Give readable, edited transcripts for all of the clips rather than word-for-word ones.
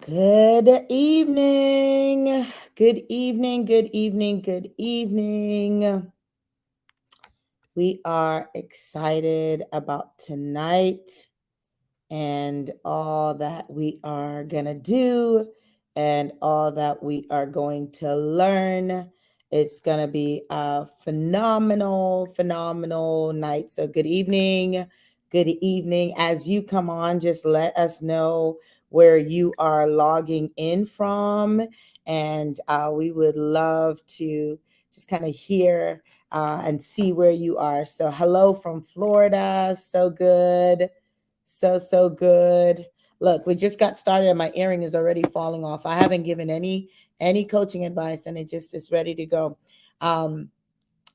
Good evening. Good evening. Good evening. Good evening. We are excited about tonight and all that we are going to do and all that we are going to learn. It's going to be a phenomenal night. So, good evening. Good evening. As you come on, just let us know where you are logging in from. And we would love to just kind of hear and see where you are. So, hello from Florida. So good. So good. Look, we just got started and my earring is already falling off. I haven't given any coaching advice and it just is ready to go. Um,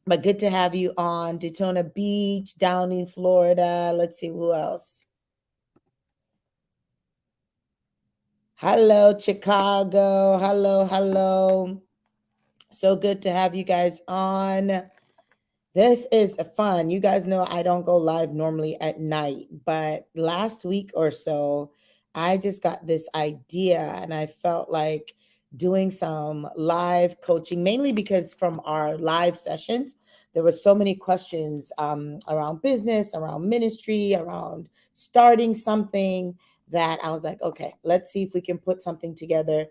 but good to have you on Daytona Beach, down in Florida. Let's see who else. Hello, Chicago. Hello. So good to have you guys on. This is fun. You guys know I don't go live normally at night, but last week or so, I just got this idea and I felt like doing some live coaching, mainly because from our live sessions, there were so many questions around business, around ministry, around starting something that I was like, okay, let's see if we can put something together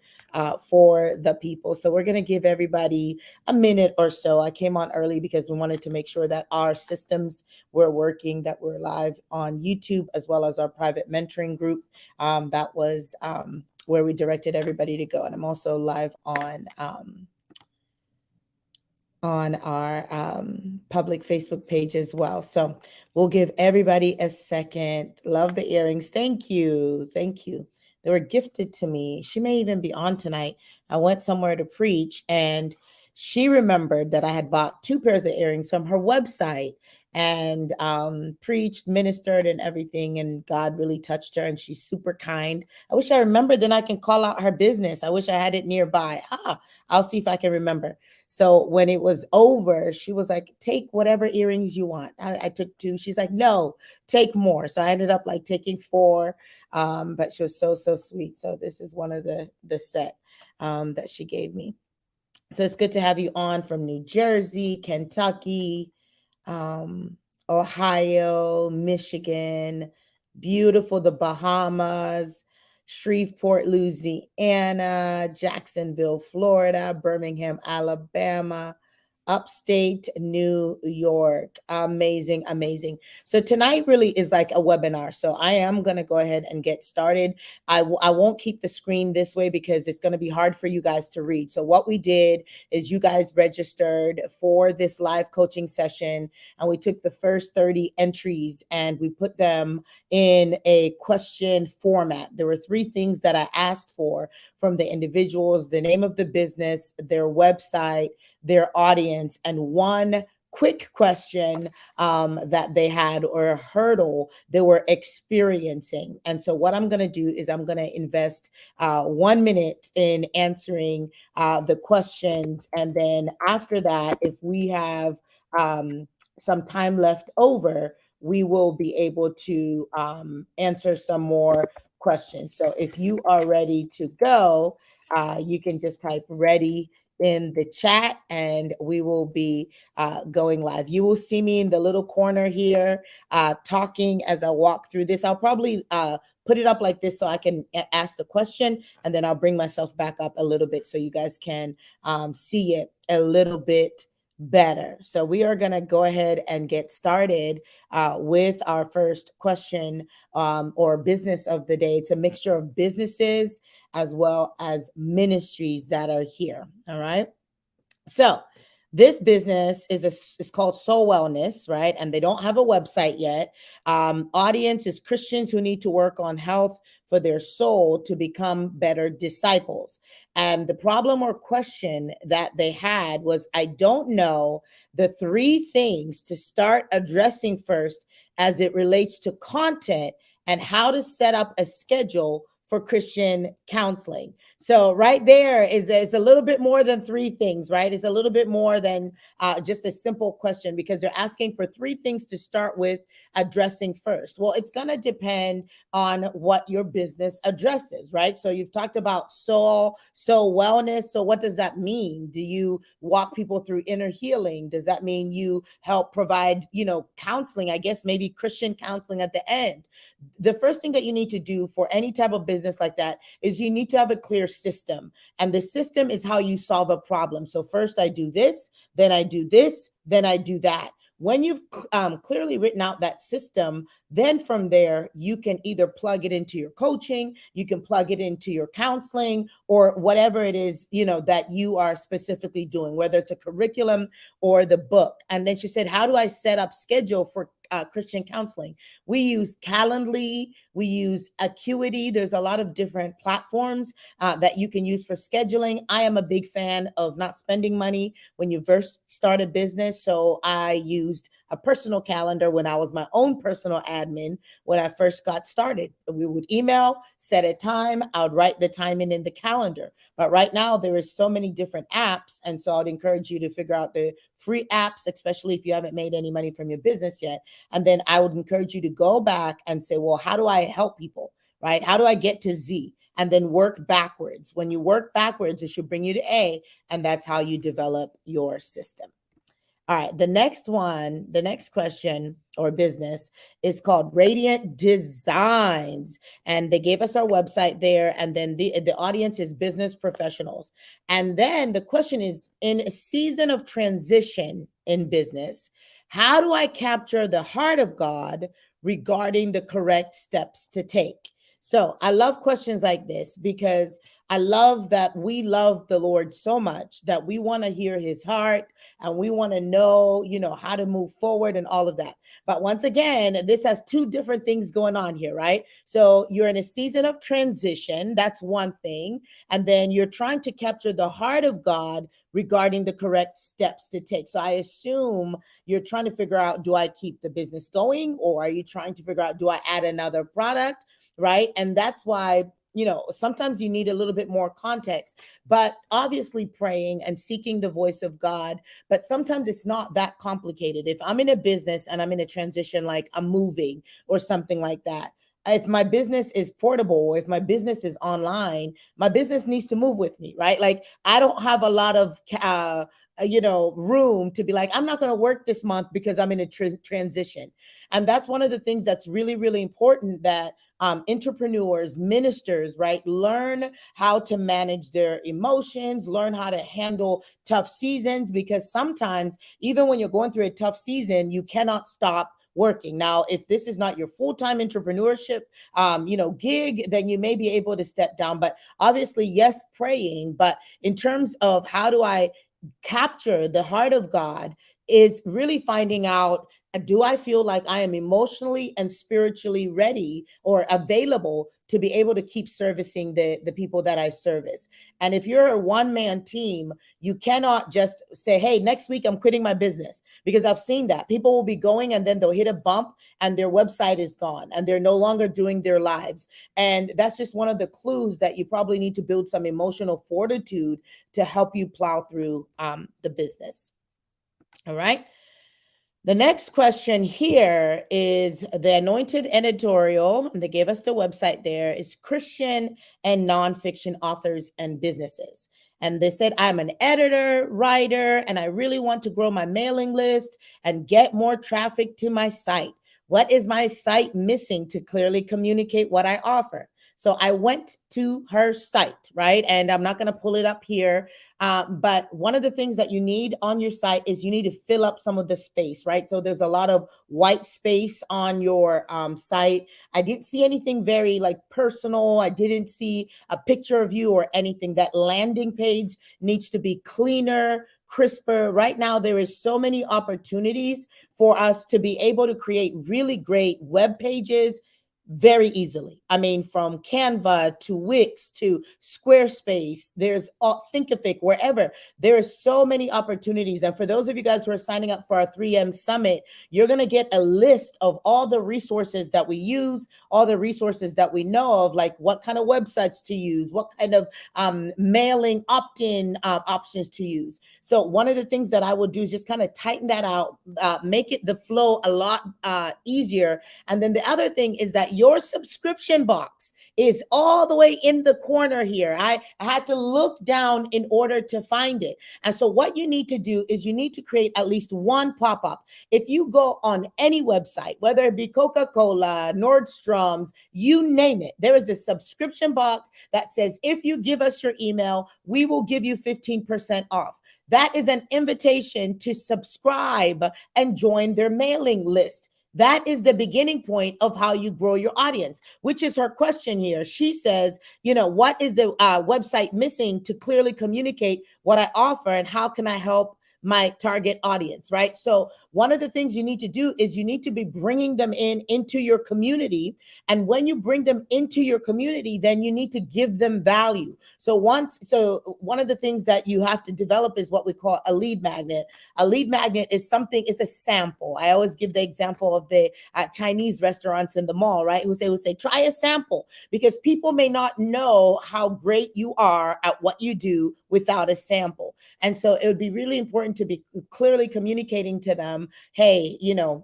for the people. So we're going to give everybody a minute or so. I came on early because we wanted to make sure that our systems were working, that we're live on YouTube as well as our private mentoring group. That was where we directed everybody to go. And I'm also live on our public Facebook page as well. So we'll give everybody a second. Love the earrings. Thank you. Thank you. They were gifted to me. She may even be on tonight. I went somewhere to preach and she remembered that I had bought two pairs of earrings from her website and preached, ministered, and everything. And God really touched her, and she's super kind. I wish I remembered, then I can call out her business. I wish I had it nearby. I'll see if I can remember. So when it was over, she was like, take whatever earrings you want. I took two. She's like, no, take more. So I ended up like taking four. But she was so sweet. So this is one of the set that she gave me. So it's good to have you on from New Jersey, Kentucky, Ohio, Michigan, beautiful, the Bahamas, Shreveport, Louisiana, Jacksonville, Florida, Birmingham, Alabama, upstate New York. Amazing. So tonight really is like a webinar. So I am going to go ahead and get started. I won't keep the screen this way because it's going to be hard for you guys to read. So what we did is you guys registered for this live coaching session and we took the first 30 entries and we put them in a question format. There were three things that I asked for from the individuals: the name of the business, their website, their audience, and one quick question that they had or a hurdle they were experiencing. And so what I'm going to do is I'm going to invest 1 minute in answering the questions. And then after that, if we have some time left over, we will be able to answer some more questions. So if you are ready to go, you can just type ready in the chat and we will be going live. You will see me in the little corner here talking as I walk through this. I'll probably put it up like this so I can ask the question and then I'll bring myself back up a little bit so you guys can see it a little bit better. So we are going to go ahead and get started with our first question or business of the day. It's a mixture of businesses as well as ministries that are here. All right. So this business is called Soul Wellness, right? And they don't have a website yet. Audience is Christians who need to work on health for their soul to become better disciples. And the problem or question that they had was, I don't know the three things to start addressing first as it relates to content and how to set up a schedule for Christian counseling. So right there is a little bit more than three things, right? It's a little bit more than just a simple question, because they're asking for three things to start with addressing first. Well, it's going to depend on what your business addresses, right? So you've talked about soul wellness. So what does that mean? Do you walk people through inner healing? Does that mean you help provide, counseling? I guess maybe Christian counseling at the end. The first thing that you need to do for any type of business like that is you need to have a clear system. And the system is how you solve a problem. So first I do this, then I do this, then I do that. When you've clearly written out that system, then from there, you can either plug it into your coaching, you can plug it into your counseling, or whatever it is, that you are specifically doing, whether it's a curriculum or the book. And then she said, how do I set up schedule for Christian counseling? We use Calendly, we use Acuity. There's a lot of different platforms that you can use for scheduling. I am a big fan of not spending money when you first start a business. So I used a personal calendar when I was my own personal admin when I first got started. We would email, set a time, I would write the time in the calendar. But right now there is so many different apps. And so I'd encourage you to figure out the free apps, especially if you haven't made any money from your business yet. And then I would encourage you to go back and say, well, how do I help people, right? How do I get to Z? And then work backwards. When you work backwards, it should bring you to A, and that's how you develop your system. All right, the next question or business is called Radiant Designs. And they gave us our website there. And then the audience is business professionals. And then the question is, in a season of transition in business, how do I capture the heart of God regarding the correct steps to take? So I love questions like this because I love that we love the Lord so much that we want to hear his heart and we want to know, how to move forward and all of that. But once again, this has two different things going on here, right? So you're in a season of transition. That's one thing. And then you're trying to capture the heart of God regarding the correct steps to take. So I assume you're trying to figure out, do I keep the business going, or are you trying to figure out, do I add another product, right? And that's why sometimes you need a little bit more context, but obviously praying and seeking the voice of God. But sometimes it's not that complicated. If I'm in a business and I'm in a transition, like I'm moving or something like that, if my business is portable, if my business is online, my business needs to move with me, right? Like I don't have a lot of room to be like, I'm not going to work this month because I'm in a transition. And that's one of the things that's really, really important, that entrepreneurs, ministers, right, learn how to manage their emotions, learn how to handle tough seasons, because sometimes even when you're going through a tough season, you cannot stop working. Now, if this is not your full-time entrepreneurship, gig, then you may be able to step down. But obviously, yes, praying. But in terms of how do I capture the heart of God, is really finding out, do I feel like I am emotionally and spiritually ready or available to be able to keep servicing the people that I service? And if you're a one-man team, you cannot just say, hey, next week I'm quitting my business, because I've seen that. People will be going and then they'll hit a bump and their website is gone and they're no longer doing their lives. And that's just one of the clues that you probably need to build some emotional fortitude to help you plow through the business. All right. The next question here is the Anointed editorial, and they gave us the website there, is Christian and nonfiction authors and businesses. And they said, I'm an editor, writer, and I really want to grow my mailing list and get more traffic to my site. What is my site missing to clearly communicate what I offer? So I went to her site, right? And I'm not going to pull it up here. But one of the things that you need on your site is you need to fill up some of the space, right? So there's a lot of white space on your site. I didn't see anything very personal. I didn't see a picture of you or anything. That landing page needs to be cleaner, crisper. Right now, there is so many opportunities for us to be able to create really great web pages, very easily. I mean, from Canva to Wix to Squarespace, there's Thinkific, wherever. There are so many opportunities. And for those of you guys who are signing up for our 3M Summit, you're going to get a list of all the resources that we use, all the resources that we know of, like what kind of websites to use, what kind of mailing opt-in options to use. So one of the things that I would do is just kind of tighten that out, make it the flow a lot easier. And then the other thing is that your subscription box is all the way in the corner here. I had to look down in order to find it. And so what you need to do is you need to create at least one pop-up. If you go on any website, whether it be Coca-Cola, Nordstrom's, you name it, there is a subscription box that says, if you give us your email, we will give you 15% off. That is an invitation to subscribe and join their mailing list. That is the beginning point of how you grow your audience, which is her question here. She says, what is the website missing to clearly communicate what I offer and how can I help my target audience, right? So one of the things you need to do is you need to be bringing them into your community. And when you bring them into your community, then you need to give them value. So one of the things that you have to develop is what we call a lead magnet. A lead magnet is it's a sample. I always give the example of the Chinese restaurants in the mall, right? Who say, try a sample, because people may not know how great you are at what you do without a sample. And so it would be really important to be clearly communicating to them, hey,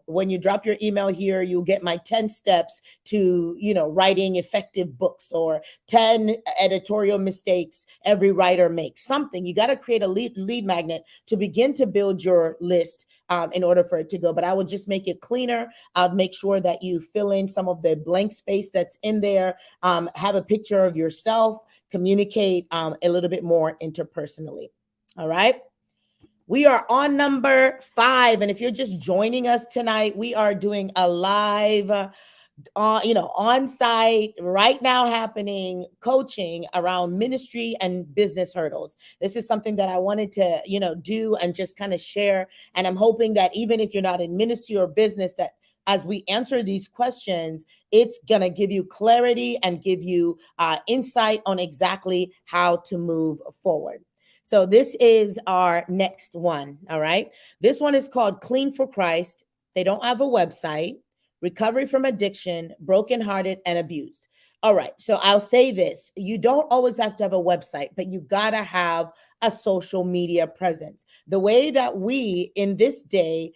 when you drop your email here, you'll get my 10 steps to, writing effective books, or 10 editorial mistakes every writer makes. Something. You got to create a lead magnet to begin to build your list in order for it to go. But I would just make it cleaner. I'll make sure that you fill in some of the blank space that's in there. Have a picture of yourself. Communicate a little bit more interpersonally. All right. We are on number 5. And if you're just joining us tonight, we are doing a live, on-site, right now happening coaching around ministry and business hurdles. This is something that I wanted to, do and just kind of share. And I'm hoping that even if you're not in ministry or business, that as we answer these questions, it's going to give you clarity and give you insight on exactly how to move forward. So this is our next one. All right. This one is called Clean for Christ. They don't have a website. Recovery from addiction, brokenhearted, and abused. All right. So I'll say this. You don't always have to have a website, but you got to have a social media presence. The way that we in this day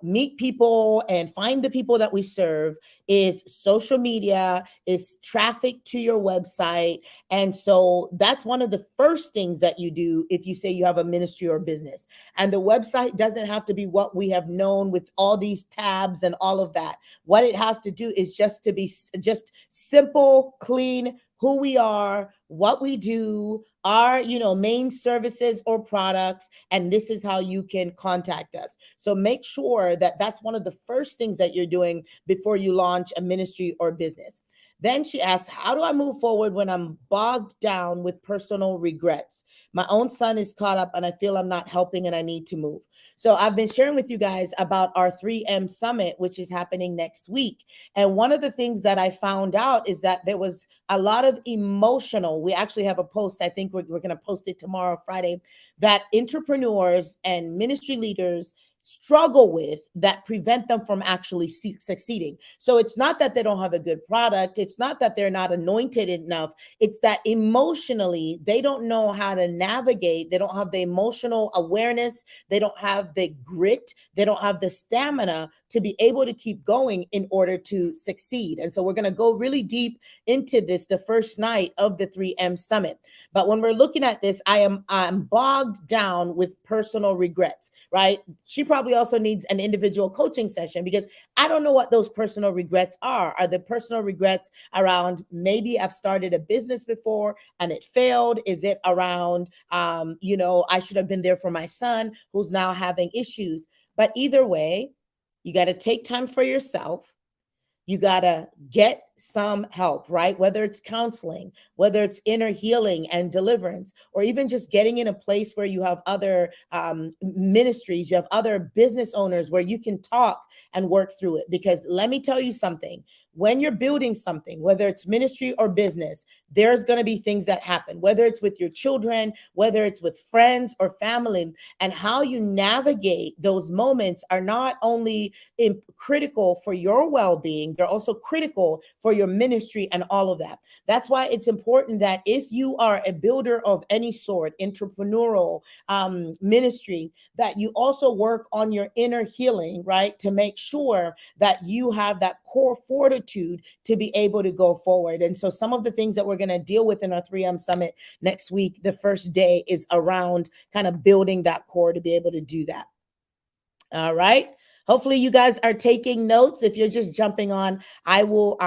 meet people and find the people that we serve is social media, is traffic to your website. And so that's one of the first things that you do if you say you have a ministry or business. And the website doesn't have to be what we have known with all these tabs and all of that. What it has to do is just to be just simple, clean, who we are, what we do, our, main services or products, and this is how you can contact us. So make sure that that's one of the first things that you're doing before you launch a ministry or business. Then she asks, how do I move forward when I'm bogged down with personal regrets? My own son is caught up and I feel I'm not helping and I need to move. So I've been sharing with you guys about our 3M Summit, which is happening next week. And one of the things that I found out is that there was a lot of emotional, we actually have a post, I think we're going to post it tomorrow, Friday, that entrepreneurs and ministry leaders struggle with that prevent them from actually succeeding. So it's not that they don't have a good product. It's not that they're not anointed enough. It's that emotionally, they don't know how to navigate. They don't have the emotional awareness. They don't have the grit. They don't have the stamina to be able to keep going in order to succeed. And so we're going to go really deep into this the first night of the 3M Summit. But when we're looking at this, I'm bogged down with personal regrets, right? She probably also needs an individual coaching session because I don't know what those personal regrets are. Are the personal regrets around maybe I've started a business before and it failed? Is it around, I should have been there for my son who's now having issues? But either way, you got to take time for yourself. You got to get some help, right? Whether it's counseling, whether it's inner healing and deliverance, or even just getting in a place where you have other ministries, you have other business owners where you can talk and work through it. Because let me tell you something, when you're building something, whether it's ministry or business, there's going to be things that happen, whether it's with your children, whether it's with friends or family, and how you navigate those moments are not only critical for your well-being, they're also critical for your ministry and all of that. That's why it's important that if you are a builder of any sort, entrepreneurial ministry, that you also work on your inner healing, right? To make sure that you have that core fortitude to be able to go forward. And so some of the things that we're going to deal with in our 3M Summit next week, the first day is around kind of building that core to be able to do that. All right. Hopefully you guys are taking notes. If you're just jumping on, I will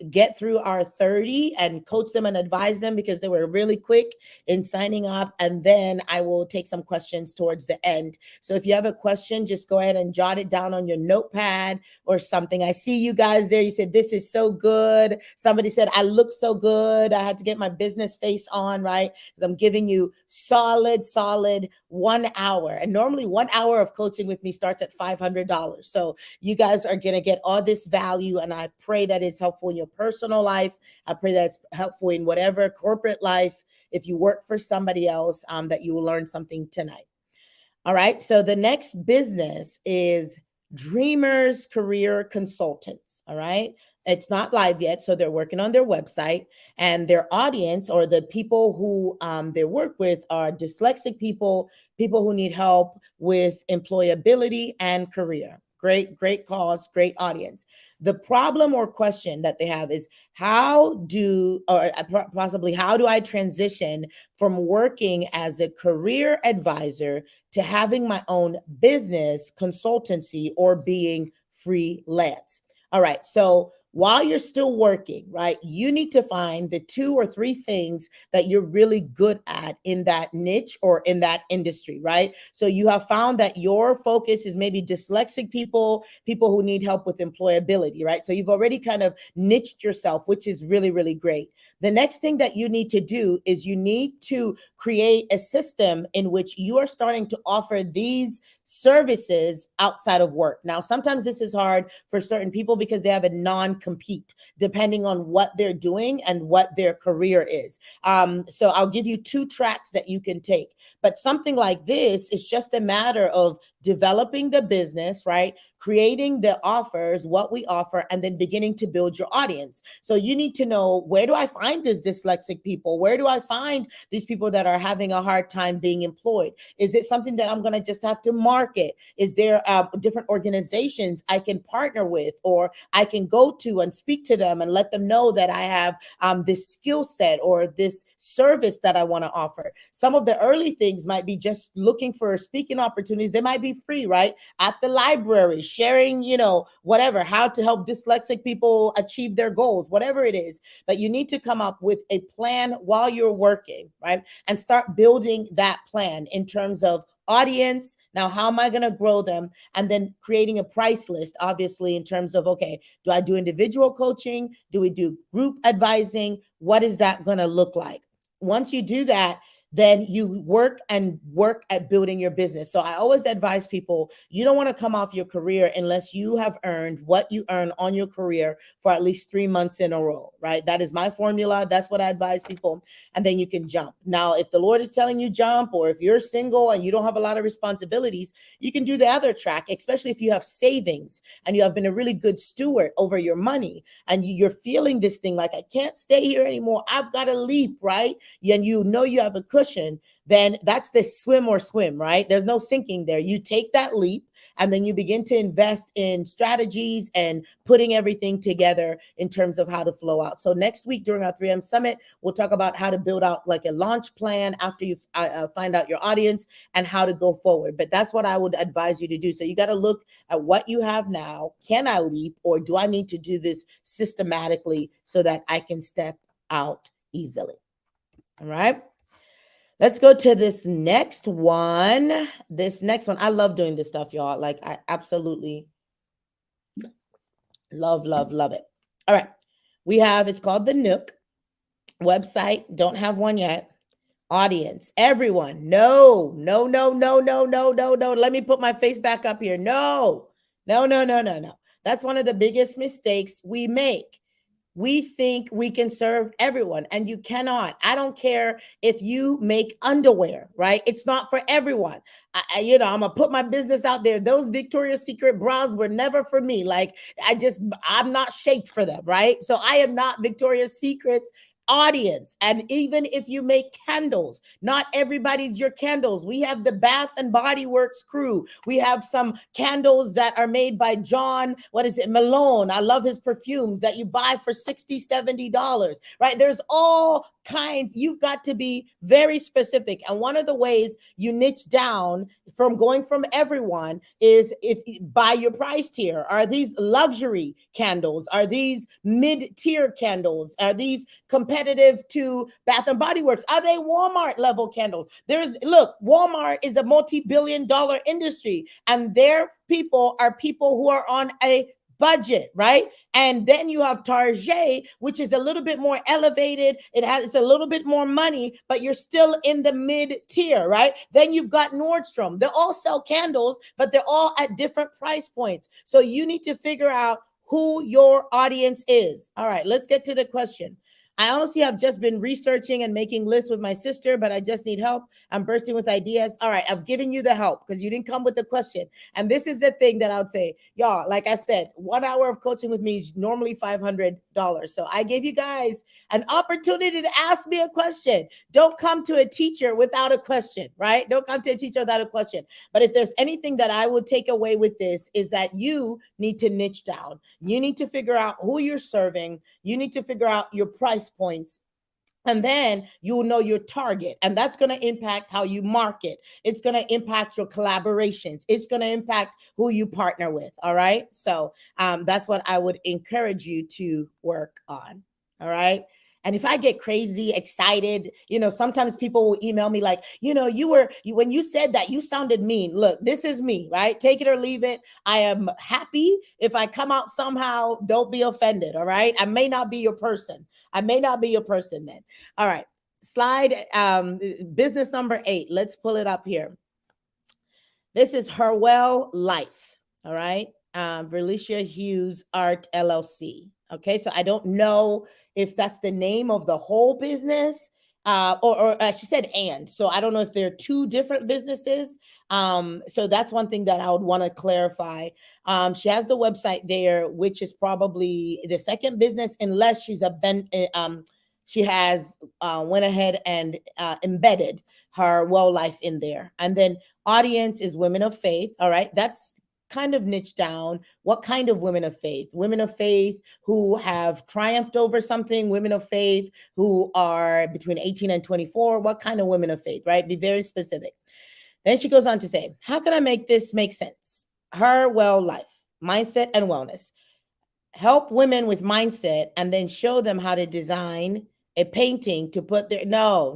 get through our 30 and coach them and advise them because they were really quick in signing up. And then I will take some questions towards the end. So if you have a question, just go ahead and jot it down on your notepad or something. I see you guys there. You said, this is so good. Somebody said, I look so good. I had to get my business face on, right? Because I'm giving you solid 1 hour. And normally 1 hour of coaching with me starts at $500. So you guys are going to get all this value. And I pray that it's helpful in your personal life. I pray that it's helpful in whatever corporate life. If you work for somebody else, that you will learn something tonight. All right. So the next business is Dreamers Career Consultants. All right. It's not live yet, so they're working on their website, and their audience or the people who they work with are dyslexic people, people who need help with employability and career. Great cause, great audience. The problem or question that they have is how do I transition from working as a career advisor to having my own business consultancy or being freelance? All right. So while you're still working, right, you need to find the 2 or 3 things that you're really good at in that niche or in that industry, right? So you have found that your focus is maybe dyslexic people, people who need help with employability, right? So you've already kind of niched yourself, which is really great. The next thing that you need to do is you need to create a system in which you are starting to offer these services outside of work. Now, sometimes this is hard for certain people because they have a non-compete depending on what they're doing and what their career is. So I'll give you 2 tracks that you can take. But something like this is just a matter of developing the business, right? Creating the offers, what we offer, and then beginning to build your audience. So you need to know, where do I find these dyslexic people? Where do I find these people that are having a hard time being employed? Is it something that I'm going to just have to market? Is there different organizations I can partner with, or I can go to and speak to them and let them know that I have this skill set or this service that I want to offer? Some of the early things might be just looking for speaking opportunities. They might be free, right? At the library, sharing, whatever, how to help dyslexic people achieve their goals, whatever it is. But you need to come up with a plan while you're working, right? And start building that plan in terms of audience. Now, how am I going to grow them? And then creating a price list, obviously, in terms of, okay, do I do individual coaching? Do we do group advising? What is that going to look like? Once you do that, then you work at building your business. So I always advise people, you don't want to come off your career unless you have earned what you earn on your career for at least 3 months in a row, right? That is my formula. That's what I advise people. And then you can jump. Now, if the Lord is telling you jump, or if you're single and you don't have a lot of responsibilities, you can do the other track, especially if you have savings and you have been a really good steward over your money and you're feeling this thing like, I can't stay here anymore. I've got to leap, right? And you know you have a cushion, then that's the swim, right? There's no sinking there. You take that leap and then you begin to invest in strategies and putting everything together in terms of how to flow out. So next week during our 3M Summit, we'll talk about how to build out like a launch plan after you find out your audience and how to go forward. But that's what I would advise you to do. So you got to look at what you have now. Can I leap, or do I need to do this systematically so that I can step out easily? All right. Let's go to this next one. I love doing this stuff, y'all. Like, I absolutely love it. All right. We have, it's called the Nook website. Don't have one yet. Audience, everyone. No, no, no, no, no, no, no, no. Let me put my face back up here. No, no, no, no, no, no. That's one of the biggest mistakes we make. We think we can serve everyone, and you cannot. I don't care if you make underwear, right? It's not for everyone. I'm gonna put my business out there. Those Victoria's Secret bras were never for me. Like, I'm not shaped for them, right? So I am not Victoria's Secret's audience. And even if you make candles, not everybody's your candles. We have the Bath and Body Works crew. We have some candles that are made by John, what is it, Malone. I love his perfumes that you buy for $60, $70, right? There's all kinds. You've got to be very specific. And one of the ways you niche down from going from everyone is if by your price tier. Are these luxury candles? Are these mid-tier candles? Are these competitive to Bath and Body Works? Are they Walmart level candles? Look, Walmart is a multi-billion-dollar industry, and their people are people who are on a budget, right? And then you have Target, which is a little bit more elevated. It's a little bit more money, but you're still in the mid tier, right? Then you've got Nordstrom. They all sell candles, but they're all at different price points. So you need to figure out who your audience is. All right, let's get to the question. I honestly have just been researching and making lists with my sister, but I just need help. I'm bursting with ideas. All right, I've given you the help because you didn't come with the question. And this is the thing that I would say, y'all, like I said, 1 hour of coaching with me is normally $500. So I gave you guys an opportunity to ask me a question. Don't come to a teacher without a question, right? Don't come to a teacher without a question. But if there's anything that I would take away with this is that you need to niche down. You need to figure out who you're serving. You need to figure out your price points. And then you will know your target. And that's going to impact how you market. It's going to impact your collaborations. It's going to impact who you partner with. All right. So that's what I would encourage you to work on. All right. And if I get crazy excited, sometimes people will email me like, when you said that, you sounded mean. Look, this is me, right? Take it or leave it. I am happy if I come out somehow. Don't be offended. All right. I may not be your person. Then. All right. Slide business number 8. Let's pull it up here. This is Herwell Life. All right. Verlicia Hughes Art LLC. Okay. So I don't know if that's the name of the whole business, or she said and. So I don't know if they're two different businesses. So that's one thing that I would want to clarify. She has the website there, which is probably the second business, unless she's she has went ahead and embedded her Well Life in there. And then audience is Women of Faith. All right. That's kind of niche down. What kind of women of faith? Women of faith who have triumphed over something, women of faith who are between 18 and 24. What kind of women of faith, right? Be very specific. Then she goes on to say, how can I make this make sense? Her Well Life, mindset and wellness. Help women with mindset and then show them how to design a painting to put their, no.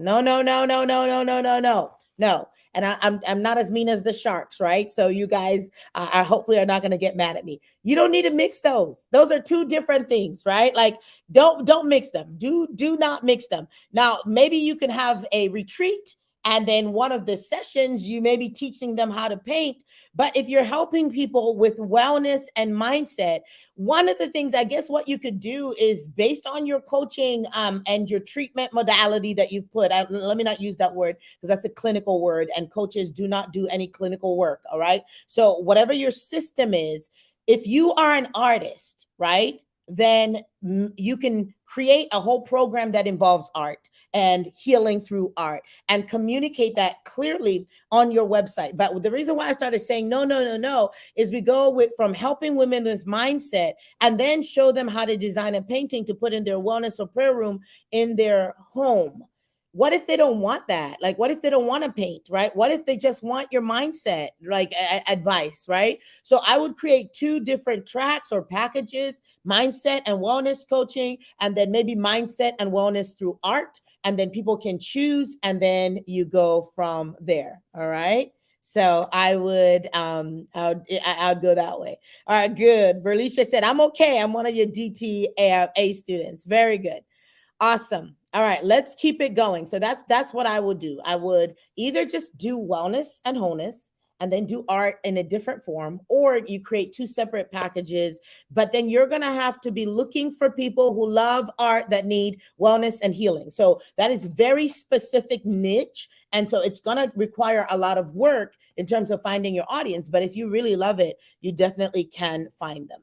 And I'm not as mean as the sharks, right? So you guys are hopefully are not going to get mad at me. You don't need to mix those. Those are two different things, right? Like don't mix them. Do not mix them. Now, maybe you can have a retreat and then one of the sessions, you may be teaching them how to paint. But if you're helping people with wellness and mindset, one of the things, I guess what you could do is based on your coaching and your treatment modality that you've put, let me not use that word because that's a clinical word and coaches do not do any clinical work. All right. So whatever your system is, if you are an artist, right, then you can create a whole program that involves art and healing through art and communicate that clearly on your website. But the reason why I started saying no is we go from helping women with mindset and then show them how to design a painting to put in their wellness or prayer room in their home. What if they don't want that? Like, what if they don't want to paint, right? What if they just want your mindset, like advice, right? So I would create 2 different tracks or packages, mindset and wellness coaching, and then maybe mindset and wellness through art. And then people can choose, and then you go from there. All right. So I would go that way. All right, good. Verlicia said, I'm okay. I'm one of your DTA students. Very good. Awesome. All right, let's keep it going. So that's what I would do. I would either just do wellness and wholeness and then do art in a different form, or you create two separate packages. But then you're going to have to be looking for people who love art that need wellness and healing. So that is very specific niche. And so it's going to require a lot of work in terms of finding your audience. But if you really love it, you definitely can find them.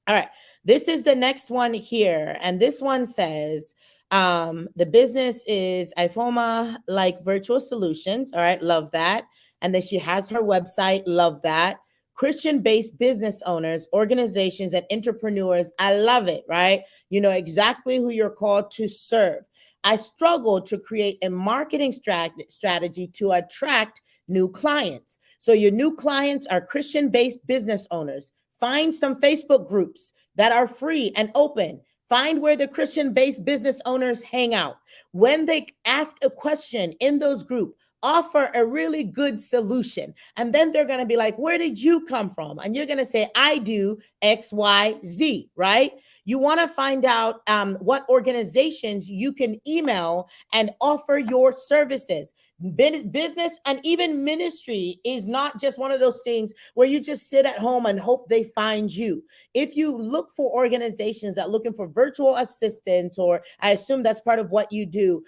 All right. This is the next one here. And this one says, the business is IFOMA, like virtual solutions. All right. Love that. And then she has her website. Love that. Christian-based business owners, organizations, and entrepreneurs. I love it, right? You know exactly who you're called to serve. I struggle to create a marketing strategy to attract new clients. So your new clients are Christian-based business owners. Find some Facebook groups that are free and open. Find where the Christian-based business owners hang out. When they ask a question in those groups, offer a really good solution. And then they're going to be like, where did you come from? And you're going to say, I do X, Y, Z, right? You want to find out what organizations you can email and offer your services. Business and even ministry is not just one of those things where you just sit at home and hope they find you. If you look for organizations that are looking for virtual assistants, or I assume that's part of what you do,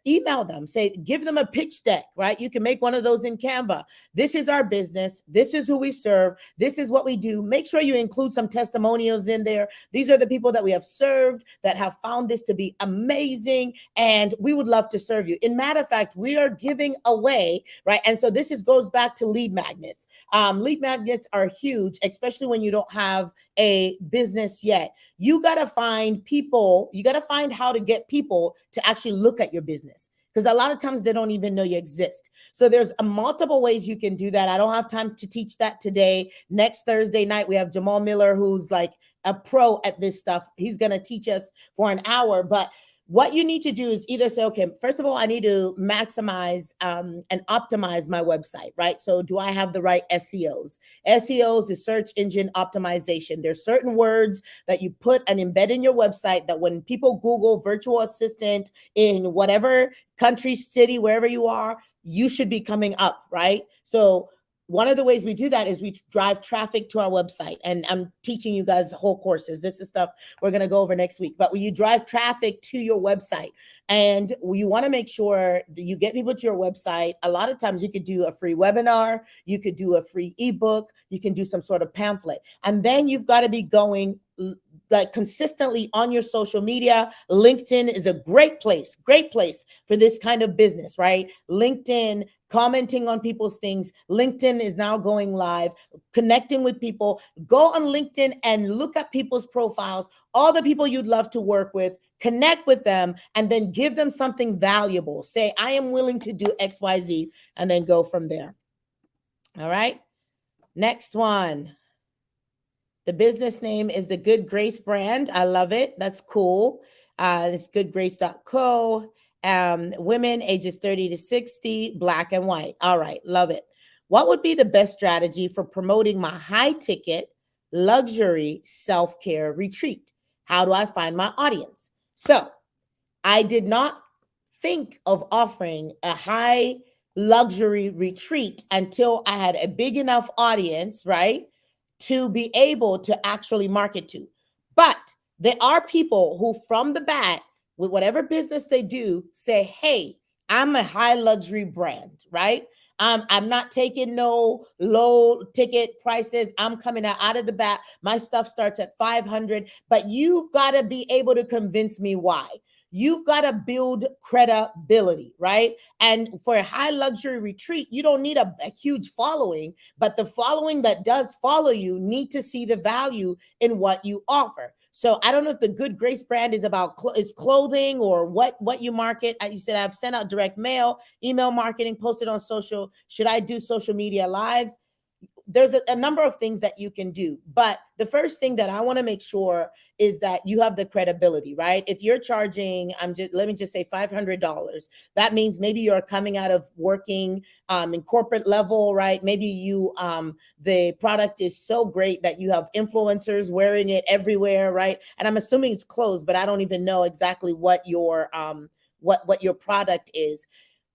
email them, say, give them a pitch deck, right? You can make one of those in Canva. This is our business. This is who we serve. This is what we do. Make sure you include some testimonials in there. These are the people that we have served that have found this to be amazing, and we would love to serve you. In matter of fact, we are giving away, right? And so this goes back to lead magnets. Lead magnets are huge, especially when you don't have a business yet. You got to find people, you got to find how to get people to actually look at your business, because a lot of times they don't even know you exist. So there's multiple ways you can do that. I don't have time to teach that today. Next Thursday night, we have Jamal Miller, who's like a pro at this stuff. He's going to teach us for an hour. But what you need to do is either say, okay, first of all, I need to maximize and optimize my website, right? So do I have the right SEOs? SEOs is search engine optimization. There's certain words that you put and embed in your website that when people Google virtual assistant in whatever country, city, wherever you are, you should be coming up, right? So one of the ways we do that is we drive traffic to our website. And I'm teaching you guys whole courses. This is stuff we're going to go over next week. But when you drive traffic to your website, and you want to make sure that you get people to your website, a lot of times you could do a free webinar, you could do a free ebook, you can do some sort of pamphlet. And then you've got to be going like consistently on your social media. LinkedIn is a great place for this kind of business, right? LinkedIn, commenting on people's things. LinkedIn is now going live, connecting with people. Go on LinkedIn and look at people's profiles, all the people you'd love to work with, connect with them, and then give them something valuable. Say, I am willing to do XYZ, and then go from there. All right. Next one. The business name is the Good Grace brand. I love it. That's cool. It's goodgrace.co. Women ages 30 to 60, Black and white. All right. Love it. What would be the best strategy for promoting my high ticket luxury self-care retreat? How do I find my audience? So I did not think of offering a high luxury retreat until I had a big enough audience, right, to be able to actually market to. But there are people who from the bat, with whatever business they do, say, hey, I'm a high luxury brand, right? I'm not taking no low ticket prices. I'm coming out of the bat. My stuff starts at 500, but you've got to be able to convince me why. You've got to build credibility, right? And for a high luxury retreat, you don't need a huge following, but the following that does follow you need to see the value in what you offer. So I don't know if the Good Grace brand is about is clothing or what you market. You said I've sent out direct mail, email marketing, posted on social. Should I do social media lives? there's a number of things that you can do, but the first thing that I want to make sure is that you have the credibility, right? If you're charging, let me just say $500, that means maybe you're coming out of working in corporate level, right? Maybe the product is so great that you have influencers wearing it everywhere, right? And I'm assuming it's clothes, but I don't even know exactly what what your product is.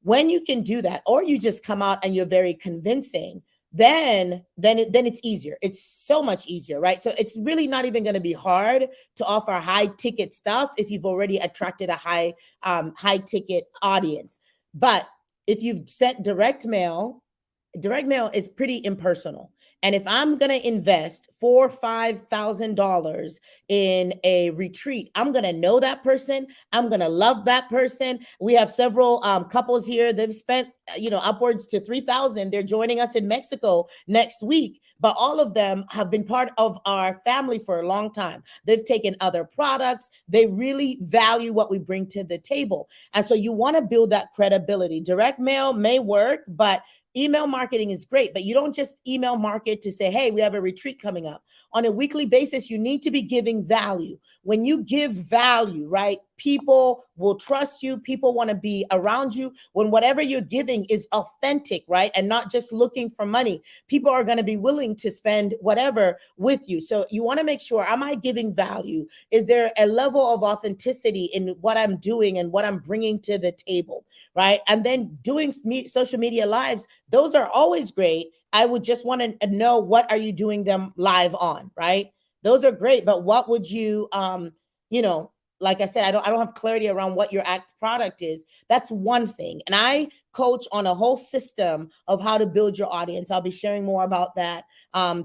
When you can do that, or you just come out and you're very convincing, then it's easier. It's so much easier, right? So it's really not even going to be hard to offer high ticket stuff if you've already attracted a high ticket audience. But if you've sent direct mail is pretty impersonal. And if I'm going to invest $4,000 or $5,000 in a retreat, I'm going to know that person. I'm going to love that person. We have several couples here. They've spent, upwards to 3,000. They're joining us in Mexico next week. But all of them have been part of our family for a long time. They've taken other products. They really value what we bring to the table. And so you want to build that credibility. Direct mail may work, but email marketing is great, but you don't just email market to say, hey, we have a retreat coming up. On a weekly basis, you need to be giving value. When you give value, right, people will trust you. People want to be around you. When whatever you're giving is authentic, right, and not just looking for money, people are going to be willing to spend whatever with you. So you want to make sure, am I giving value? Is there a level of authenticity in what I'm doing and what I'm bringing to the table, right? And then doing social media lives, those are always great. I would just want to know, what are you doing them live on, right? Those are great, but what would you, like I said, I don't have clarity around what your act product is. That's one thing. And I coach on a whole system of how to build your audience. I'll be sharing more about that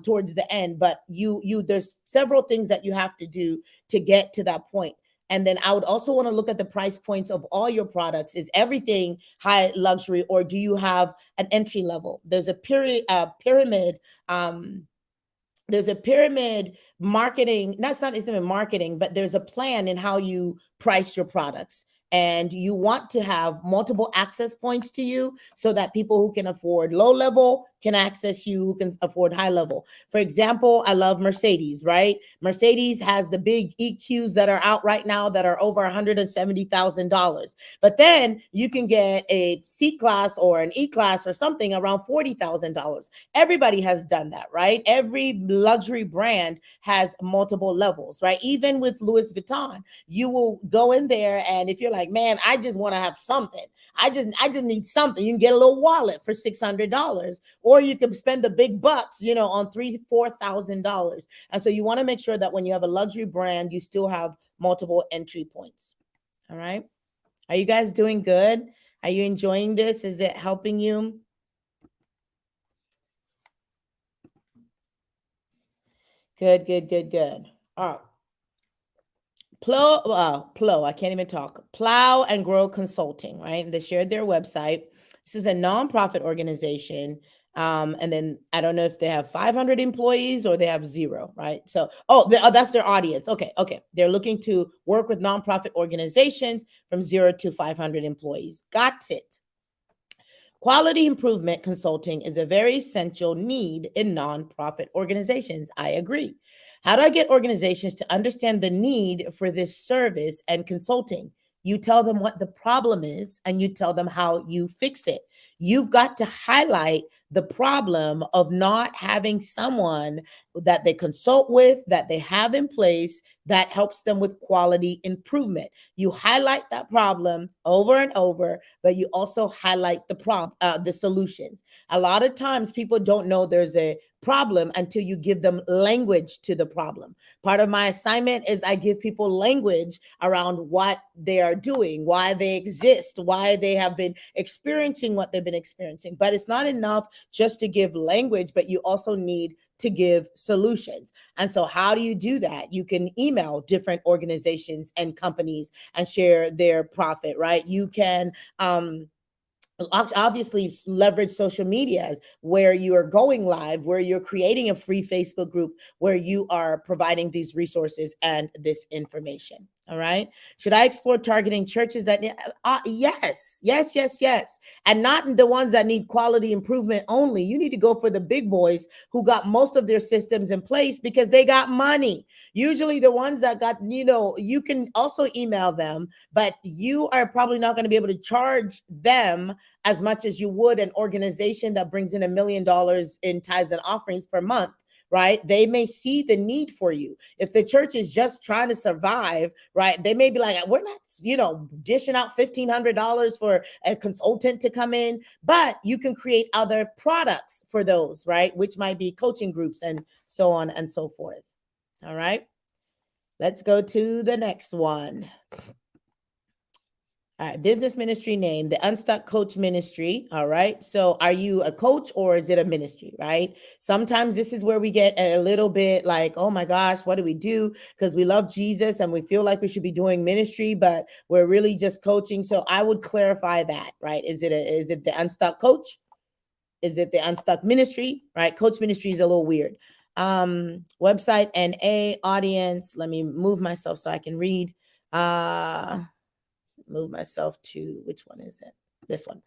towards the end, but there's several things that you have to do to get to that point. And then I would also want to look at the price points of all your products. Is everything high luxury, or do you have an entry level? There's a pyramid. There's a pyramid marketing. That's not even marketing, but there's a plan in how you price your products. And you want to have multiple access points to you so that people who can afford low level can access you, who can afford high level. For example, I love Mercedes, right? Mercedes has the big EQs that are out right now that are over $170,000. But then you can get a C class or an E class or something around $40,000. Everybody has done that, right? Every luxury brand has multiple levels, right? Even with Louis Vuitton, you will go in there, and if you're like, man, I just want to have something, I just need something, you can get a little wallet for $600, or you can spend the big bucks, on $3,000-$4,000. And so you want to make sure that when you have a luxury brand, you still have multiple entry points. All right. Are you guys doing good? Are you enjoying this? Is it helping you? Good, good, good, good. All right. I can't even talk. Plow and Grow Consulting, right? They shared their website. This is a nonprofit organization. And then I don't know if they have 500 employees or they have 0, right? So, that's their audience. Okay. They're looking to work with nonprofit organizations from 0 to 500 employees. Got it. Quality improvement consulting is a very essential need in nonprofit organizations. I agree. How do I get organizations to understand the need for this service and consulting? You tell them what the problem is and you tell them how you fix it. You've got to highlight the problem of not having someone that they consult with, that they have in place, that helps them with quality improvement. You highlight that problem over and over, but you also highlight the solutions. A lot of times people don't know there's a problem until you give them language to the problem. Part of my assignment is I give people language around what they are doing, why they exist, why they have been experiencing what they've been experiencing. But it's not enough just to give language, but you also need to give solutions. And so how do you do that? You can email different organizations and companies and share their profit, right? You can obviously leverage social medias where you are going live, where you're creating a free Facebook group, where you are providing these resources and this information. All right. Should I explore targeting churches that yes, yes, yes, yes. And not the ones that need quality improvement only. You need to go for the big boys who got most of their systems in place because they got money. Usually the ones that got, you can also email them, but you are probably not going to be able to charge them as much as you would an organization that brings in $1 million in tithes and offerings per month, right? They may see the need for you. If the church is just trying to survive, right, they may be like, we're not, dishing out $1,500 for a consultant to come in, but you can create other products for those, right? Which might be coaching groups and so on and so forth. All right. Let's go to the next one. All right, business ministry name, the Unstuck Coach Ministry. All right. So are you a coach or is it a ministry, right? Sometimes this is where we get a little bit like, oh my gosh, what do we do? Because we love Jesus and we feel like we should be doing ministry, but we're really just coaching. So I would clarify that, right? Is it the Unstuck Coach? Is it the Unstuck Ministry? Right? Coach ministry is a little weird. Website and a audience. Let me move myself so I can read. Move myself to, which one is it? This one.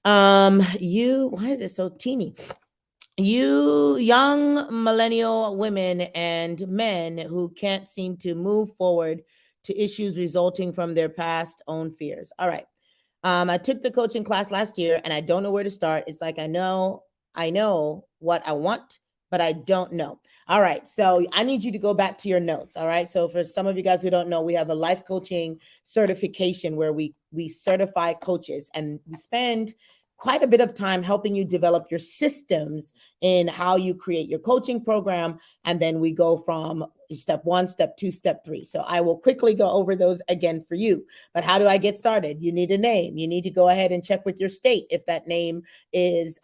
Why is it so teeny? You young millennial women and men who can't seem to move forward to issues resulting from their past own fears. All right. I took the coaching class last year and I don't know where to start. It's like I know what I want, but I don't know. All right. So I need you to go back to your notes. All right. So for some of you guys who don't know, we have a life coaching certification where we certify coaches and we spend quite a bit of time helping you develop your systems in how you create your coaching program. And then we go from step 1, step 2, step 3. So I will quickly go over those again for you. But how do I get started? You need a name. You need to go ahead and check with your state if that name is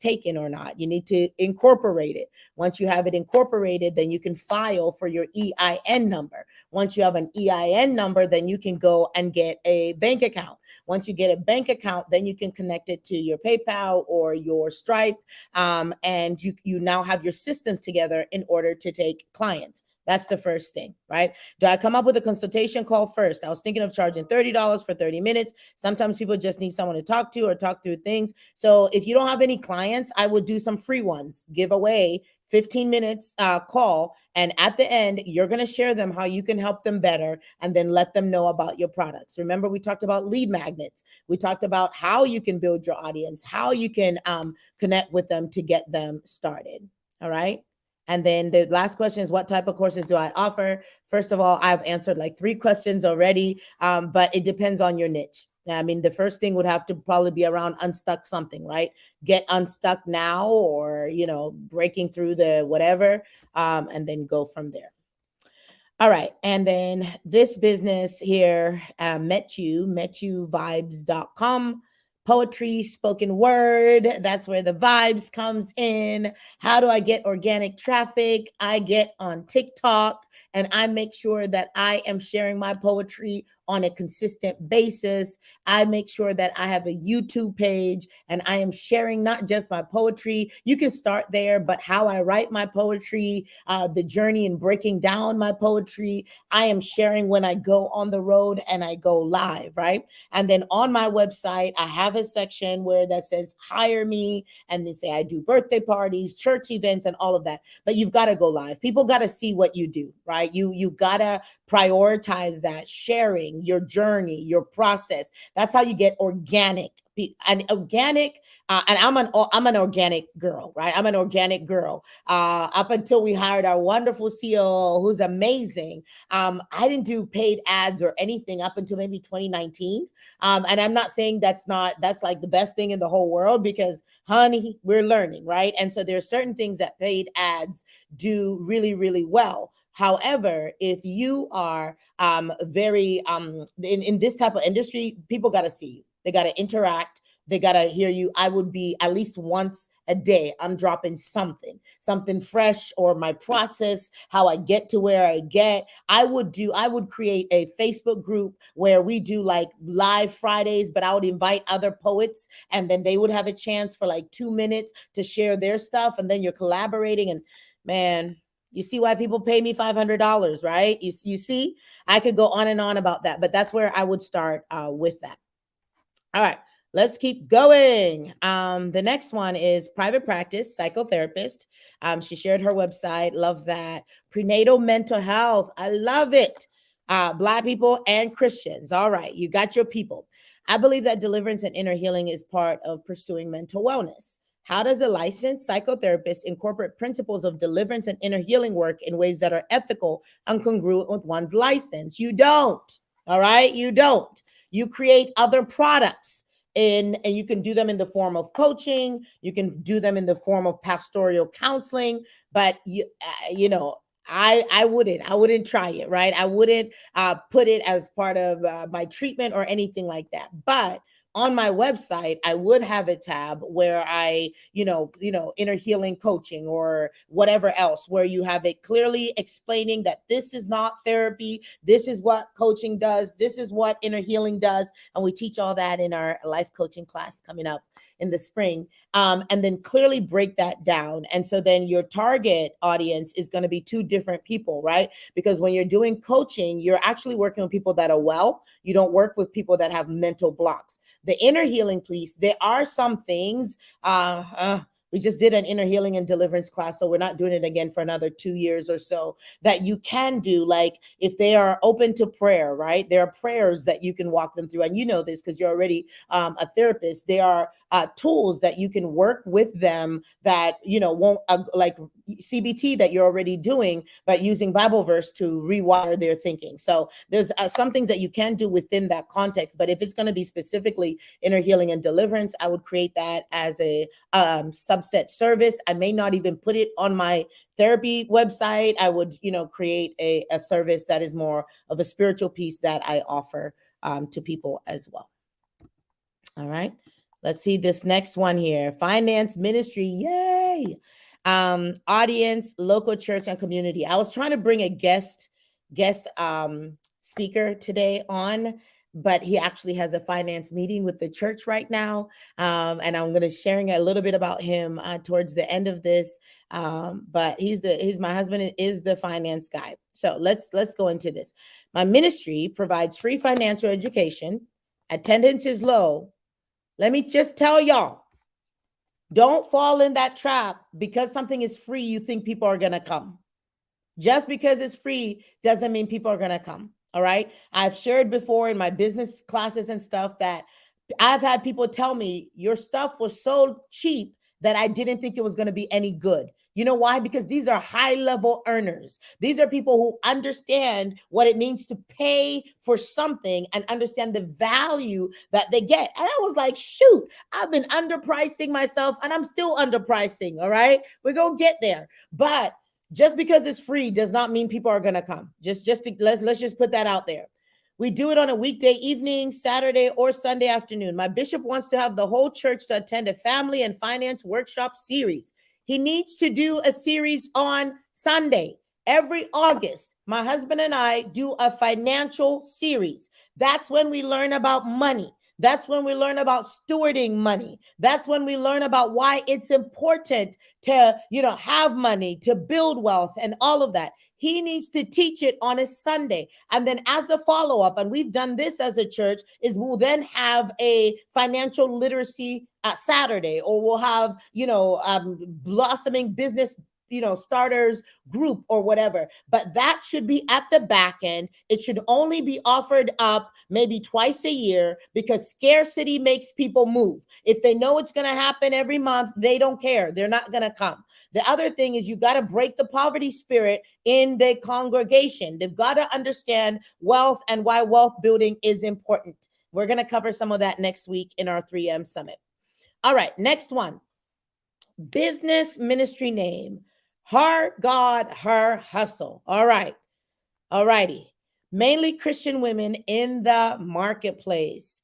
taken or not. You need to incorporate it. Once you have it incorporated, then you can file for your EIN number. Once you have an EIN number, then you can go and get a bank account. Once you get a bank account, then you can connect it to your PayPal or your Stripe, and you now have your systems together in order to take clients. That's the first thing, right? Do I come up with a consultation call first? I was thinking of charging $30 for 30 minutes. Sometimes people just need someone to talk to or talk through things. So if you don't have any clients, I would do some free ones, give away 15 minutes call. And at the end, you're going to share them how you can help them better and then let them know about your products. Remember, we talked about lead magnets. We talked about how you can build your audience, how you can connect with them to get them started. All right. And then the last question is, what type of courses do I offer? First of all, I've answered like 3 questions already, but it depends on your niche. I mean, the first thing would have to probably be around unstuck something, right? Get unstuck now or, breaking through the whatever, and then go from there. All right. And then this business here, metuvibes.com. Poetry, spoken word. That's where the vibes comes in. How do I get organic traffic? I get on TikTok and I make sure that I am sharing my poetry on a consistent basis. I make sure that I have a YouTube page and I am sharing not just my poetry. You can start there, but how I write my poetry, the journey in breaking down my poetry, I am sharing when I go on the road and I go live, right? And then on my website, I have a section where that says hire me, and then say I do birthday parties, church events, and all of that. But you've got to go live. People got to see what you do, right? You got to prioritize that, sharing your journey, your process. That's how you get organic. And organic, and I'm an organic girl, right? I'm an organic girl. Up until we hired our wonderful CEO, who's amazing. I didn't do paid ads or anything up until maybe 2019. And I'm not saying that's like the best thing in the whole world, because honey, we're learning, right? And so there's certain things that paid ads do really, really well. However, if you are very in this type of industry, people got to see you. They got to interact. They got to hear you. I would be at least once a day, I'm dropping something fresh, or my process, how I get to where I get. I would create a Facebook group where we do like live Fridays, but I would invite other poets and then they would have a chance for like 2 minutes to share their stuff. And then you're collaborating, and man, You see why people pay me $500, right? You see, I could go on and on about that, but that's where I would start with that. All right, let's keep going. The next one is private practice psychotherapist. She shared her website. Love that. Prenatal mental health. I love it. Black people and Christians. All right, you got your people. I believe that deliverance and inner healing is part of pursuing mental wellness. How does a licensed psychotherapist incorporate principles of deliverance and inner healing work in ways that are ethical and congruent with one's license? You don't. All right, you don't. You create other products and you can do them in the form of coaching. You can do them in the form of pastoral counseling, but I wouldn't try it, right? I wouldn't put it as part of my treatment or anything like that. But on my website, I would have a tab where I, inner healing coaching or whatever else, where you have it clearly explaining that this is not therapy. This is what coaching does. This is what inner healing does. And we teach all that in our life coaching class coming up in the spring. And then clearly break that down. And so then your target audience is going to be two different people, right? Because when you're doing coaching, you're actually working with people that are well. You don't work with people that have mental blocks. The inner healing piece, there are some things. We just did an inner healing and deliverance class, so we're not doing it again for another 2 years or so, that you can do. Like if they are open to prayer, right? There are prayers that you can walk them through. And you know this because you're already a therapist. There are tools that you can work with them that, won't like CBT that you're already doing, but using Bible verse to rewire their thinking. So there's some things that you can do within that context. But if it's going to be specifically inner healing and deliverance, I would create that as a subset service. I may not even put it on my therapy website. I would, create a service that is more of a spiritual piece that I offer to people as well. All right. Let's see this next one here. Finance ministry. Yay. Audience, local church, and community. I was trying to bring a guest speaker today on, but he actually has a finance meeting with the church right now. And I'm going to sharing a little bit about him towards the end of this. But he's my husband is the finance guy. So let's go into this. My ministry provides free financial education. Attendance is low. Let me just tell y'all, don't fall in that trap. Because something is free, you think people are going to come. Just because it's free doesn't mean people are going to come. All right. I've shared before in my business classes and stuff that I've had people tell me your stuff was so cheap that I didn't think it was going to be any good. You know why? Because these are high level earners. These are people who understand what it means to pay for something and understand the value that they get. And I was like, shoot, I've been underpricing myself and I'm still underpricing. All right. We're going to get there. But just because it's free does not mean people are going to come. Let's just put that out there. We do it on a weekday evening, Saturday or Sunday afternoon. My bishop wants to have the whole church to attend a family and finance workshop series. He needs to do a series on Sunday. Every August, my husband and I do a financial series. That's when we learn about money. That's when we learn about stewarding money. That's when we learn about why it's important to, have money, to build wealth and all of that. He needs to teach it on a Sunday. And then as a follow-up, and we've done this as a church, is we'll then have a financial literacy Saturday, or we'll have, blossoming business starters group or whatever. But that should be at the back end. It should only be offered up maybe twice a year because scarcity makes people move. If they know it's going to happen every month, they don't care. They're not going to come. The other thing is you got to break the poverty spirit in the congregation. They've got to understand wealth and why wealth building is important. We're going to cover some of that next week in our 3M Summit. All right, next one. Business ministry name. Her God, her hustle. All right. All righty. Mainly Christian women in the marketplace.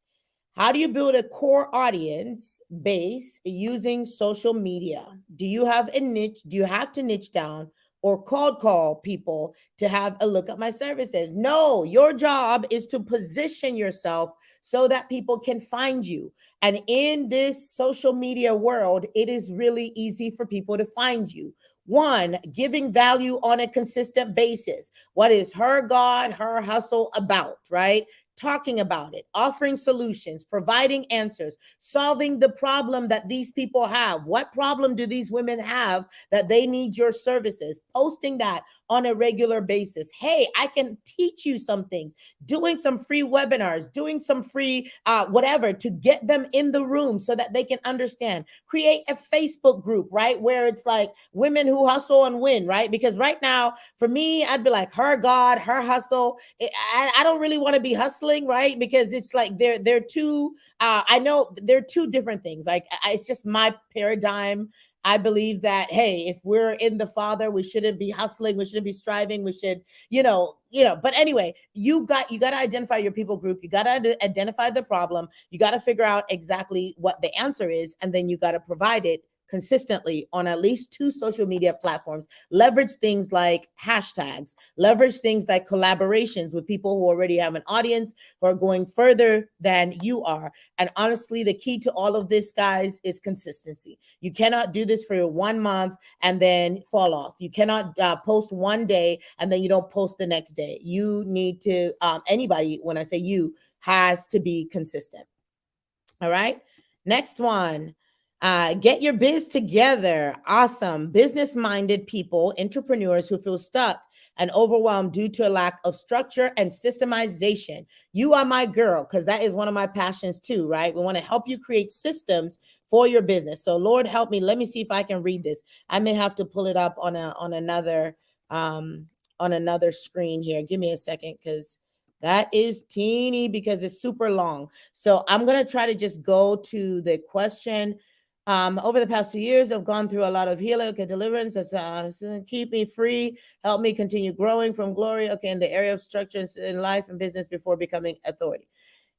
How do you build a core audience base using social media? Do you have a niche? Do you have to niche down or cold call people to have a look at my services? No, your job is to position yourself so that people can find you. And in this social media world, it is really easy for people to find you. One, giving value on a consistent basis. What is her God, her hustle about, right? Talking about it, offering solutions, providing answers, solving the problem that these people have. What problem do these women have that they need your services? Posting that on a regular basis. Hey, I can teach you some things. Doing some free webinars, doing some free whatever to get them in the room so that they can understand. Create a Facebook group, right? Where it's like women who hustle and win, right? Because right now, for me, I'd be like, her God, her hustle. I don't really want to be hustling, right? Because it's like they're two. I know they're two different things. Like it's just my paradigm. I believe that, hey, if we're in the Father, we shouldn't be hustling, we shouldn't be striving, we should, but anyway, you got to identify your people group, you got to identify the problem, you got to figure out exactly what the answer is, and then you got to provide it consistently on at least two social media platforms. Leverage things like hashtags, leverage things like collaborations with people who already have an audience, who are going further than you are. And honestly, the key to all of this, guys, is consistency. You cannot do this for 1 month and then fall off. You cannot post one day and then you don't post the next day. You need to, anybody, when I say you, has to be consistent. All right. Next one. Get your biz together. Awesome. Business minded people, entrepreneurs who feel stuck and overwhelmed due to a lack of structure and systemization. You are my girl, because that is one of my passions too, right? We want to help you create systems for your business. So Lord help me. Let me see if I can read this. I may have to pull it up on another screen here. Give me a second, because that is teeny, because it's super long. So I'm going to try to just go to the question. Over the past 2 years, I've gone through a lot of healing, okay, deliverance. Keep me free, help me continue growing from glory, okay, in the area of structure in life and business before becoming authority.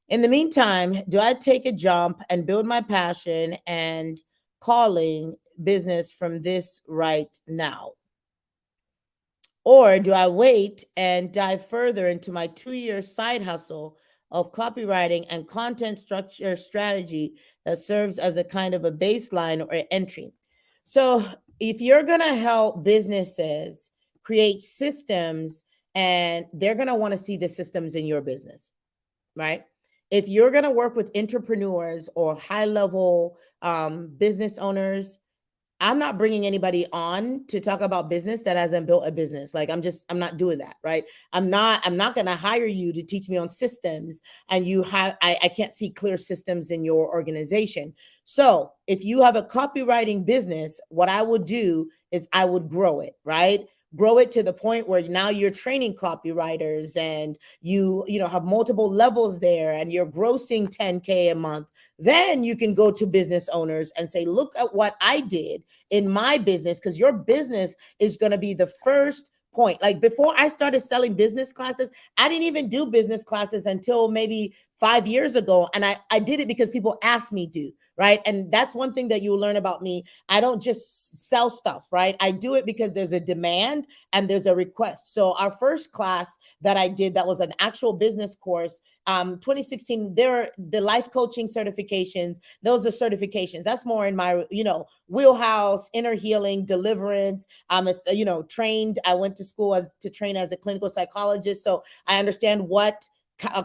In the meantime, do I take a jump and build my passion and calling business from this right now? Or do I wait and dive further into my 2-year side hustle of copywriting and content structure strategy that serves as a kind of a baseline or entry? So, if you're going to help businesses create systems, and they're going to want to see the systems in your business, right? If you're going to work with entrepreneurs or high level business owners, I'm not bringing anybody on to talk about business that hasn't built a business. Like I'm not doing that, right? I'm not going to hire you to teach me on systems, and I can't see clear systems in your organization. So if you have a copywriting business, what I would do is I would grow it, right? Grow it to the point where now you're training copywriters, and you have multiple levels there, and you're grossing 10K a month. Then you can go to business owners and say, look at what I did in my business, because your business is going to be the first point. Like before I started selling business classes, I didn't even do business classes until maybe 5 years ago. And I did it because people asked me to, right? And that's one thing that you'll learn about me. I don't just sell stuff, right? I do it because there's a demand and there's a request. So our first class that I did, that was an actual business course, 2016, the life coaching certifications. Those are certifications. That's more in my, wheelhouse, inner healing, deliverance. It's, trained. I went to school to train as a clinical psychologist. So I understand what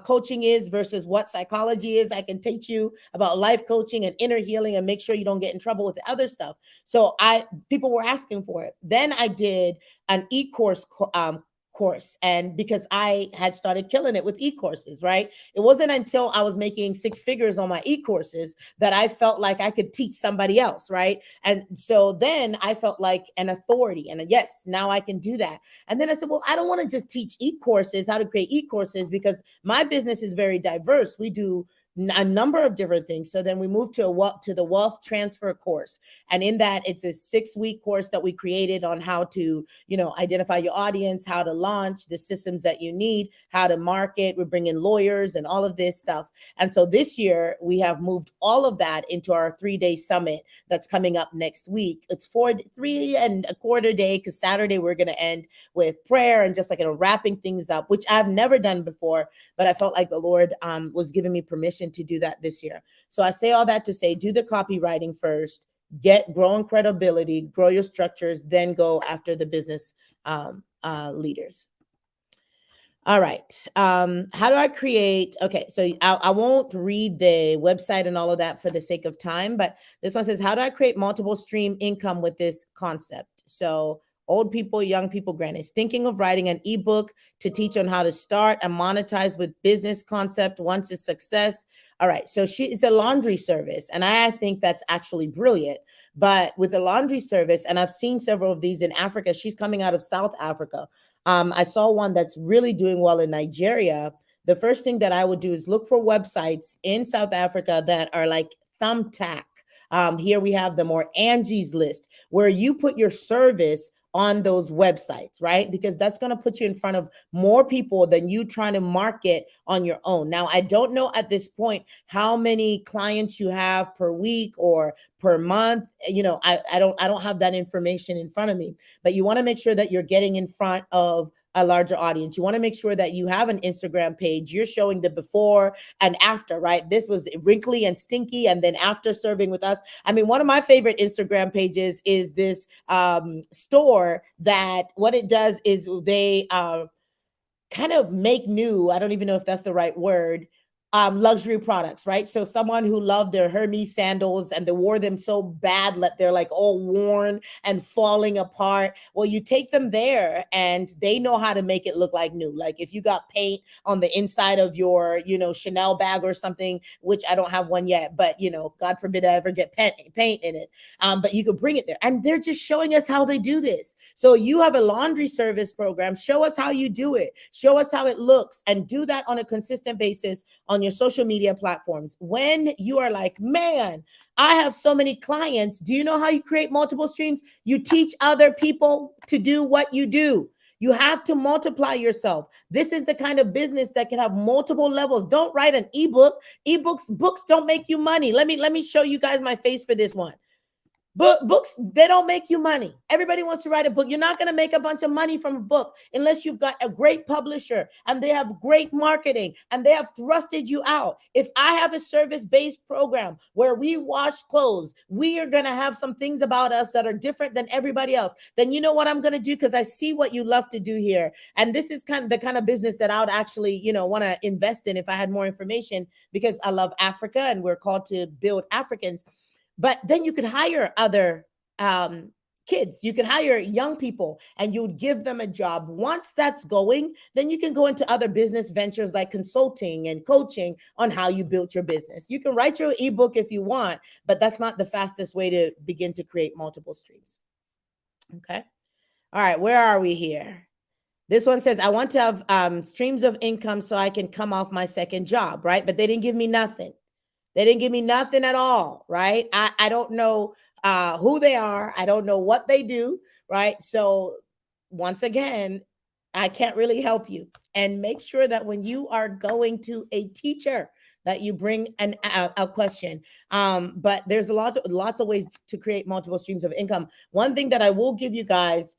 coaching is versus what psychology is. I can teach you about life coaching and inner healing and make sure you don't get in trouble with the other stuff. So people were asking for it. Then I did an e-course course, and because I had started killing it with e-courses, right? It wasn't until I was making 6 figures on my e-courses that I felt like I could teach somebody else, right? And so then I felt like an authority, and yes, now I can do that. And then I said, well, I don't want to just teach e-courses, how to create e-courses, because my business is very diverse. We do a number of different things. So then we moved to the wealth transfer course. And in that, it's a 6-week course that we created on how to, identify your audience, how to launch, the systems that you need, how to market. We're bringing lawyers and all of this stuff. And so this year we have moved all of that into our 3-day summit that's coming up next week. It's 3.25 day, because Saturday we're going to end with prayer and just like wrapping things up, which I've never done before, but I felt like the Lord was giving me permission to do that this year. So I say all that to say, do the copywriting first, get growing credibility, grow your structures, then go after the business leaders. All right. How do I create? Okay, so I won't read the website and all of that for the sake of time, but this one says, how do I create multiple stream income with this concept? So old people, young people, grannies, thinking of writing an ebook to teach on how to start and monetize with business concept once a success. All right, so it's a laundry service, and I think that's actually brilliant. But with the laundry service, and I've seen several of these in Africa, she's coming out of South Africa. I saw one that's really doing well in Nigeria. The first thing that I would do is look for websites in South Africa that are like Thumbtack. Here we have them, or Angie's List, where you put your service on those websites, right? Because that's going to put you in front of more people than you trying to market on your own. Now, I don't know at this point how many clients you have per week or per month. You know, I don't have that information in front of me, but you want to make sure that you're getting in front of a larger audience. You want to make sure that you have an Instagram page. You're showing the before and after, right? This was wrinkly and stinky, and then after serving with us. I mean, one of my favorite Instagram pages is this store that what it does is they kind of make new, I don't even know if that's the right word, luxury products, right? So someone who loved their Hermes sandals and they wore them so bad that they're like all worn and falling apart. Well, you take them there and they know how to make it look like new. Like if you got paint on the inside of your, you know, Chanel bag or something, which I don't have one yet, but you know, God forbid I ever get paint in it. But you could bring it there. And they're just showing us how they do this. So you have a laundry service program. Show us how you do it. Show us how it looks, and do that on a consistent basis on your social media platforms. When you are like, man, I have so many clients. Do you know how you create multiple streams? You teach other people to do what you do. You have to multiply yourself. This is the kind of business that can have multiple levels. Don't write an ebook. Books don't make you money. Let me show you guys my face for this one. Books, they don't make you money. Everybody wants to write a book. You're not going to make a bunch of money from a book unless you've got a great publisher and they have great marketing and they have thrusted you out. If I have a service-based program where we wash clothes, we are going to have some things about us that are different than everybody else. Then you know what I'm going to do, because I see what you love to do here. And this is kind of the kind of business that I would actually, you know, want to invest in if I had more information, because I love Africa and we're called to build Africans. But then you could hire other kids. You could hire young people and you would give them a job. Once that's going, then you can go into other business ventures like consulting and coaching on how you built your business. You can write your ebook if you want, but that's not the fastest way to begin to create multiple streams. Okay. All right. Where are we here? This one says, I want to have streams of income so I can come off my second job, right? But they didn't give me nothing. They didn't give me nothing at all, right? I don't know who they are. I don't know what they do, right? So once again, I can't really help you. And make sure that when you are going to a teacher, that you bring a question. But there's lots of ways to create multiple streams of income. One thing that I will give you guys,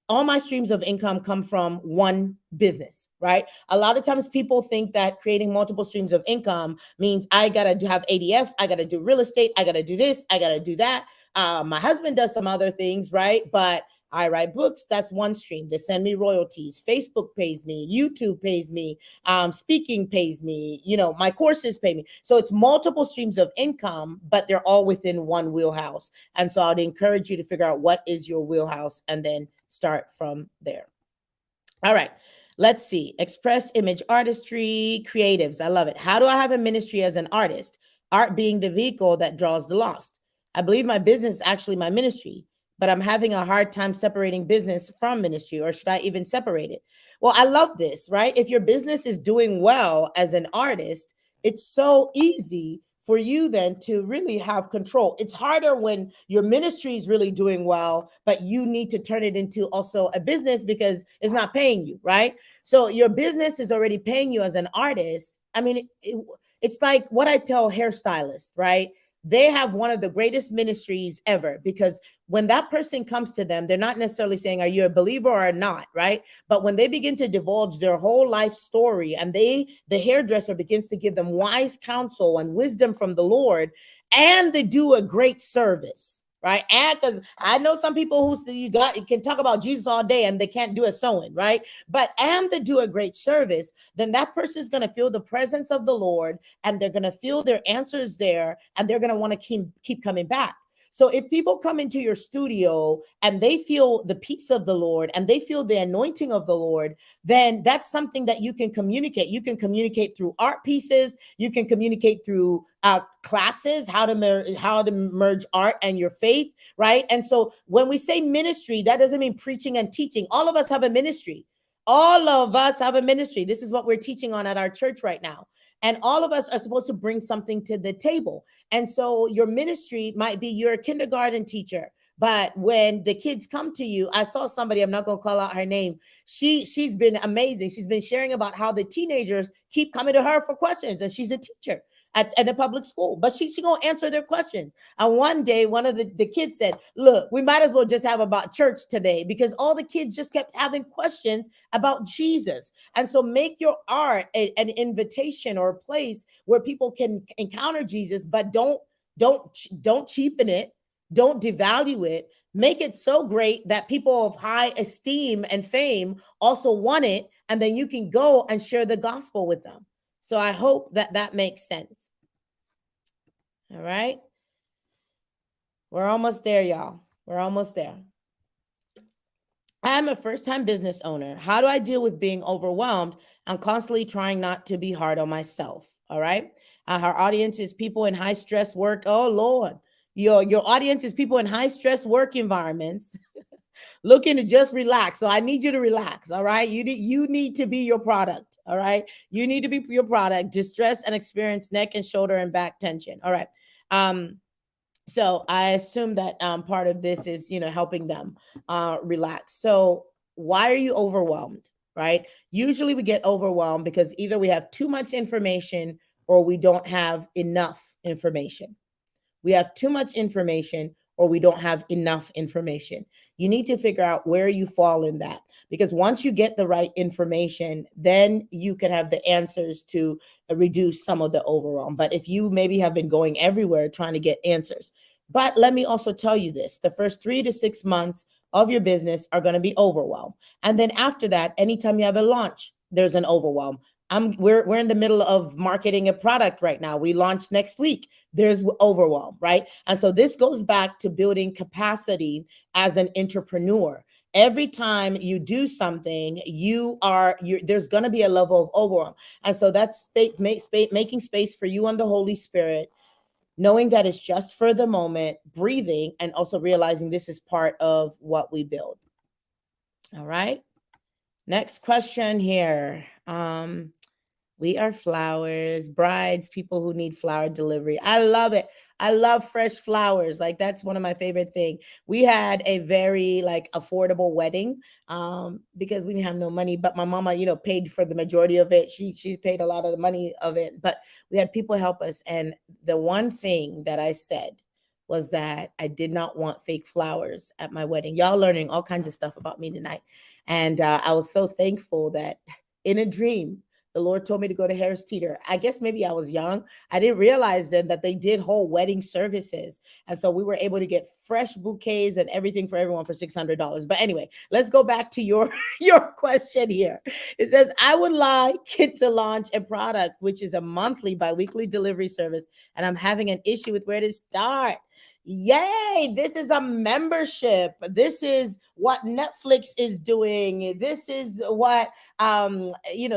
all my streams of income come from one business, right? A lot of times people think that creating multiple streams of income means I got to have ADF, I got to do real estate, I got to do this, I got to do that. My husband does some other things, right? But I write books, that's one stream. They send me royalties. Facebook pays me, YouTube pays me, speaking pays me, you know, my courses pay me. So it's multiple streams of income, but they're all within one wheelhouse. And so I'd encourage you to figure out what is your wheelhouse and then start from there. All right. Let's see. Express image artistry, creatives. I love it. How do I have a ministry as an artist? Art being the vehicle that draws the lost. I believe my business is actually my ministry, but I'm having a hard time separating business from ministry, or should I even separate it? Well, I love this, right? If your business is doing well as an artist, it's so easy for you then to really have control. It's harder when your ministry is really doing well, but you need to turn it into also a business because it's not paying you, right? So your business is already paying you as an artist. I mean, it's like what I tell hairstylists, right? They have one of the greatest ministries ever, because when that person comes to them, they're not necessarily saying, are you a believer or not, right? But when they begin to divulge their whole life story and the hairdresser begins to give them wise counsel and wisdom from the Lord, and they do a great service, right? And because I know some people who you can talk about Jesus all day and they can't do a sewing, right? But and they do a great service, then that person is going to feel the presence of the Lord, and they're going to feel their answers there, and they're going to want to keep coming back. So if people come into your studio and they feel the peace of the Lord and they feel the anointing of the Lord, then that's something that you can communicate. You can communicate through art pieces. You can communicate through classes, how to merge art and your faith, right? And so when we say ministry, that doesn't mean preaching and teaching. All of us have a ministry. All of us have a ministry. This is what we're teaching on at our church right now. And all of us are supposed to bring something to the table. And so your ministry might be you're a kindergarten teacher, but when the kids come to you, I saw somebody, I'm not going to call out her name. She's been amazing. She's been sharing about how the teenagers keep coming to her for questions, and she's a teacher at a public school, but she gonna answer their questions. And one day, one of the kids said, look, we might as well just have about church today, because all the kids just kept having questions about Jesus. And so make your art an invitation or a place where people can encounter Jesus, but don't cheapen it, don't devalue it. Make it so great that people of high esteem and fame also want it, and then you can go and share the gospel with them. So I hope that makes sense. All right. We're almost there, y'all. We're almost there. I'm a first-time business owner. How do I deal with being overwhelmed? I'm constantly trying not to be hard on myself. All right. Our audience is people in high stress work. Oh Lord. Your audience is people in high stress work environments looking to just relax. So I need you to relax. All right. You need to be your product. All right. You need to be your product. Distress and experience neck and shoulder and back tension. All right. So I assume that part of this is, helping them relax. So why are you overwhelmed? Right. Usually we get overwhelmed because either we have too much information or we don't have enough information. We have too much information or we don't have enough information. You need to figure out where you fall in that, because once you get the right information, then you can have the answers to reduce some of the overwhelm. But if you maybe have been going everywhere trying to get answers, but let me also tell you this, the first 3 to 6 months of your business are going to be overwhelmed. And then after that, anytime you have a launch, there's an overwhelm. We're in the middle of marketing a product right now. We launch next week. There's overwhelm, right? And so this goes back to building capacity as an entrepreneur. Every time you do something, there's going to be a level of overwhelm. And so that's making space for you and the Holy Spirit, knowing that it's just for the moment, breathing, and also realizing this is part of what we build. All right. Next question here. We are flowers, brides, people who need flower delivery. I love it. I love fresh flowers. Like, that's one of my favorite things. We had a very affordable wedding because we didn't have no money, but my mama, paid for the majority of it. She paid a lot of the money of it, but we had people help us. And the one thing that I said was that I did not want fake flowers at my wedding. Y'all learning all kinds of stuff about me tonight. And I was so thankful that in a dream, the Lord told me to go to Harris Teeter. I guess maybe I was young. I didn't realize then that they did whole wedding services. And so we were able to get fresh bouquets and everything for everyone for $600. But anyway, let's go back to your question here. It says, I would like to launch a product, which is a monthly bi-weekly delivery service, and I'm having an issue with where to start. Yay, this is a membership. This is what Netflix is doing. This is what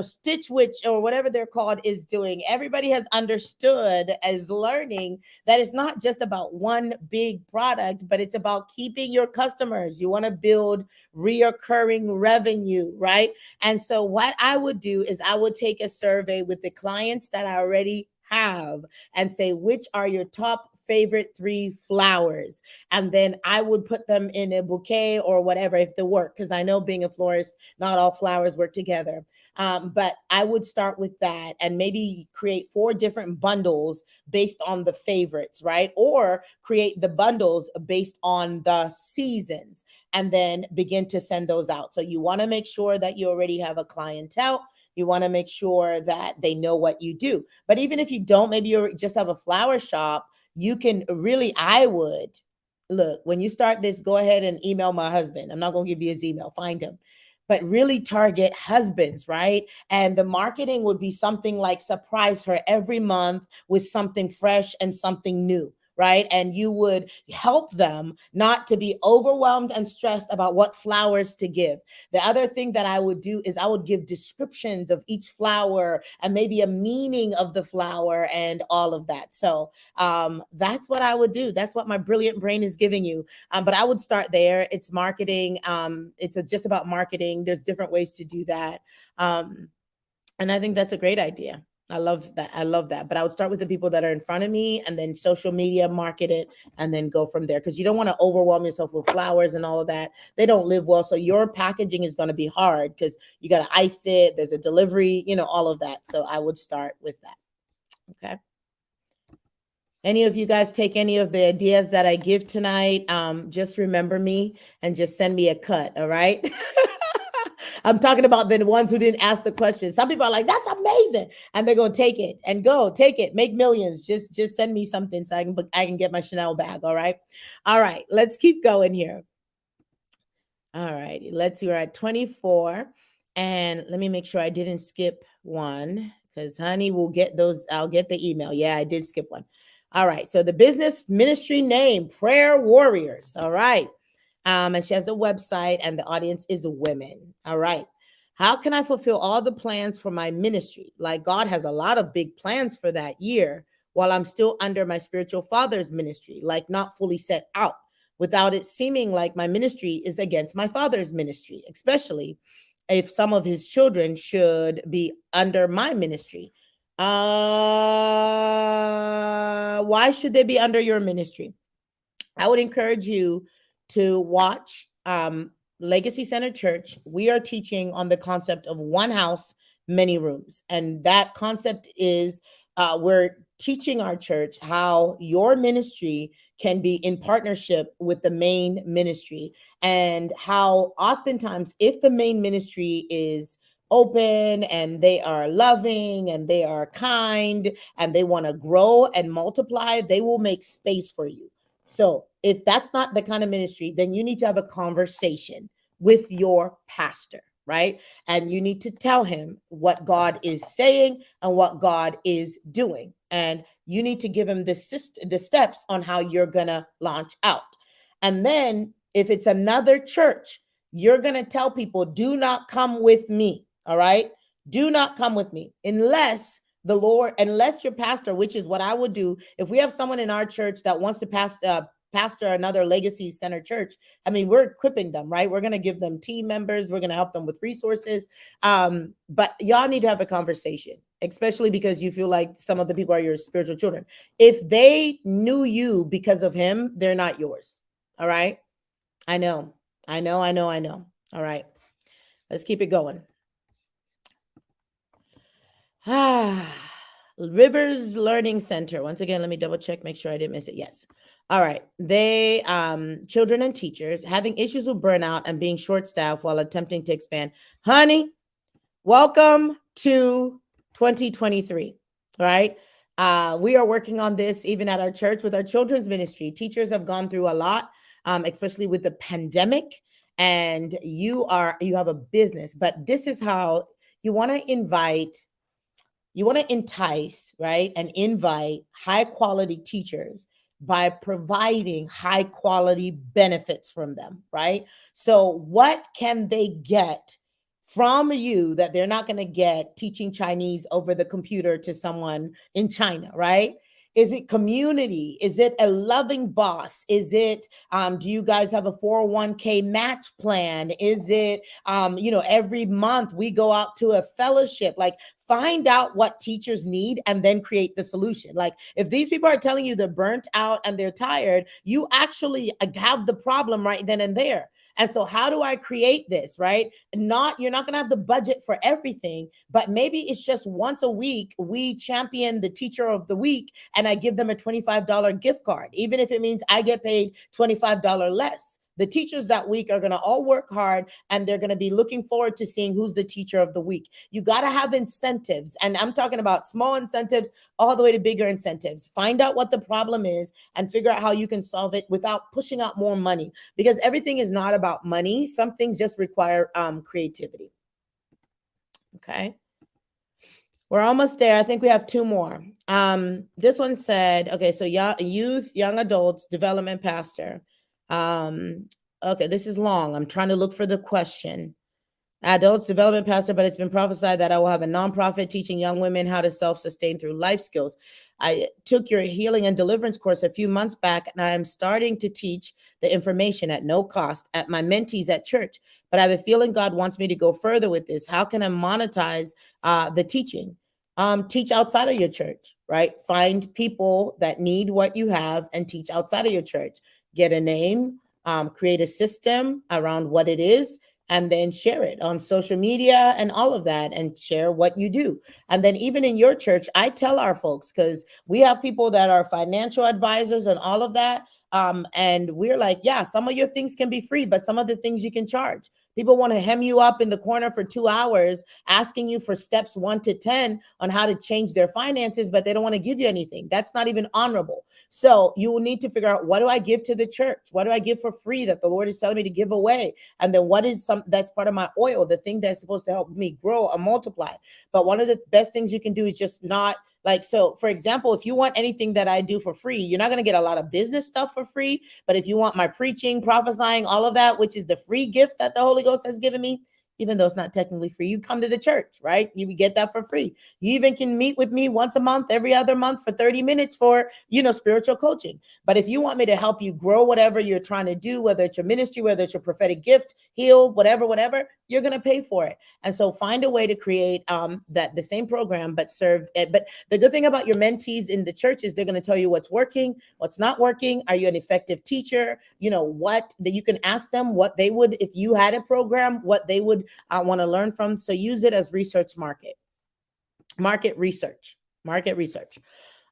Stitch Witch or whatever they're called is doing. Everybody has understood, as learning, that it's not just about one big product, but it's about keeping your customers. You want to build reoccurring revenue, right? And so what I would do is I would take a survey with the clients that I already have and say, which are your top favorite 3 flowers? And then I would put them in a bouquet or whatever if they work, because I know, being a florist, not all flowers work together. But I would start with that and maybe create 4 different bundles based on the favorites, right? Or create the bundles based on the seasons and then begin to send those out. So you want to make sure that you already have a clientele. You want to make sure that they know what you do. But even if you don't, maybe you just have a flower shop, you can really, I would look, when you start this, go ahead and email my husband. I'm not going to give you his email. Find him. But really target husbands, right? And the marketing would be something like surprise her every month with something fresh and something new, right? And you would help them not to be overwhelmed and stressed about what flowers to give. The other thing that I would do is I would give descriptions of each flower and maybe a meaning of the flower and all of that. So that's what I would do. That's what my brilliant brain is giving you. But I would start there. It's marketing. Just about marketing. There's different ways to do that. And I think that's a great idea. I love that. I love that. But I would start with the people that are in front of me and then social media, market it, and then go from there. Because you don't want to overwhelm yourself with flowers and all of that. They don't live well. So your packaging is going to be hard because you got to ice it. There's a delivery, all of that. So I would start with that. Okay. Any of you guys take any of the ideas that I give tonight, just remember me and just send me a cut, all right? I'm talking about the ones who didn't ask the question. Some people are like, that's amazing. And they're going to take it and go, take it, make millions. Just send me something so I can get my Chanel bag, all right? All right, let's keep going here. All right, let's see, we're at 24. And let me make sure I didn't skip one because honey will get those. I'll get the email. Yeah, I did skip one. All right. So the business ministry name, Prayer Warriors. All right. And she has the website and the audience is women. All right. How can I fulfill all the plans for my ministry? Like God has a lot of big plans for that year while I'm still under my spiritual father's ministry, like not fully set out without it seeming like my ministry is against my father's ministry, especially if some of his children should be under my ministry. Why should they be under your ministry? I would encourage you to watch Legacy Center Church. We are teaching on the concept of one house, many rooms. And that concept is we're teaching our church how your ministry can be in partnership with the main ministry, and how oftentimes if the main ministry is open and they are loving and they are kind and they want to grow and multiply, they will make space for you. So if that's not the kind of ministry, then you need to have a conversation with your pastor, right? And you need to tell him what God is saying and what God is doing. And you need to give him the steps on how you're going to launch out. And then if it's another church, you're going to tell people, do not come with me. All right. Do not come with me unless your pastor, which is what I would do. If we have someone in our church that wants to pastor another Legacy Center church, I mean, we're equipping them, right? We're going to give them team members. We're going to help them with resources. But y'all need to have a conversation, especially because you feel like some of the people are your spiritual children. If they knew you because of him, they're not yours. All right. I know. All right. Let's keep it going. Rivers Learning Center. Once again, let me double check, make sure I didn't miss it. Yes. All right. They, children and teachers having issues with burnout and being short-staffed while attempting to expand. Honey, welcome to 2023. Right? We are working on this even at our church with our children's ministry. Teachers have gone through a lot, especially with the pandemic. And you have a business, but this is how you want to entice, right? And invite high quality teachers by providing high quality benefits from them, right? So what can they get from you that they're not going to get teaching Chinese over the computer to someone in China, right? Is it community? Is it a loving boss? Is it, do you guys have a 401k match plan? Is it, every month we go out to a fellowship? Like, find out what teachers need and then create the solution. Like, if these people are telling you they're burnt out and they're tired, you actually have the problem right then and there. And so how do I create this, right? You're not going to have the budget for everything, but maybe it's just once a week, we champion the teacher of the week and I give them a $25 gift card, even if it means I get paid $25 less. The teachers that week are going to all work hard, and they're going to be looking forward to seeing who's the teacher of the week. You got to have incentives. And I'm talking about small incentives all the way to bigger incentives. Find out what the problem is and figure out how you can solve it without pushing out more money, because everything is not about money. Some things just require creativity. Okay. We're almost there. I think we have two more. This one said, okay, so youth, young adults, development pastor. Okay, this is long. I'm trying to look for the question. Adults development pastor, but it's been prophesied that I will have a nonprofit teaching young women how to self-sustain through life skills. I took your healing and deliverance course a few months back, and I am starting to teach the information at no cost at my mentees at church. But I have a feeling God wants me to go further with this. How can I monetize the teaching? Teach outside of your church, right? Find people that need what you have and teach outside of your church. Get a name, create a system around what it is, and then share it on social media and all of that, and share what you do. And then even in your church, I tell our folks, because we have people that are financial advisors and all of that. And we're like, yeah, some of your things can be free, but some of the things you can charge. People want to hem you up in the corner for 2 hours, asking you for steps 1 to 10 on how to change their finances, but they don't want to give you anything. That's not even honorable. So you will need to figure out, what do I give to the church? What do I give for free that the Lord is telling me to give away? And then what is that's part of my oil, the thing that's supposed to help me grow and multiply. But one of the best things you can do is just not like, so for example, if you want anything that I do for free, you're not going to get a lot of business stuff for free. But if you want my preaching, prophesying, all of that, which is the free gift that the Holy Ghost has given me, even though it's not technically free, you come to the church, right? You get that for free. You even can meet with me once a month, every other month for 30 minutes for, spiritual coaching. But if you want me to help you grow whatever you're trying to do, whether it's your ministry, whether it's your prophetic gift, heal, whatever, you're going to pay for it. And so find a way to create that the same program, but serve it. But the good thing about your mentees in the church is they're going to tell you what's working, what's not working. Are you an effective teacher? What that you can ask them what they would, if you had a program, what they would want to learn from. So use it as market research.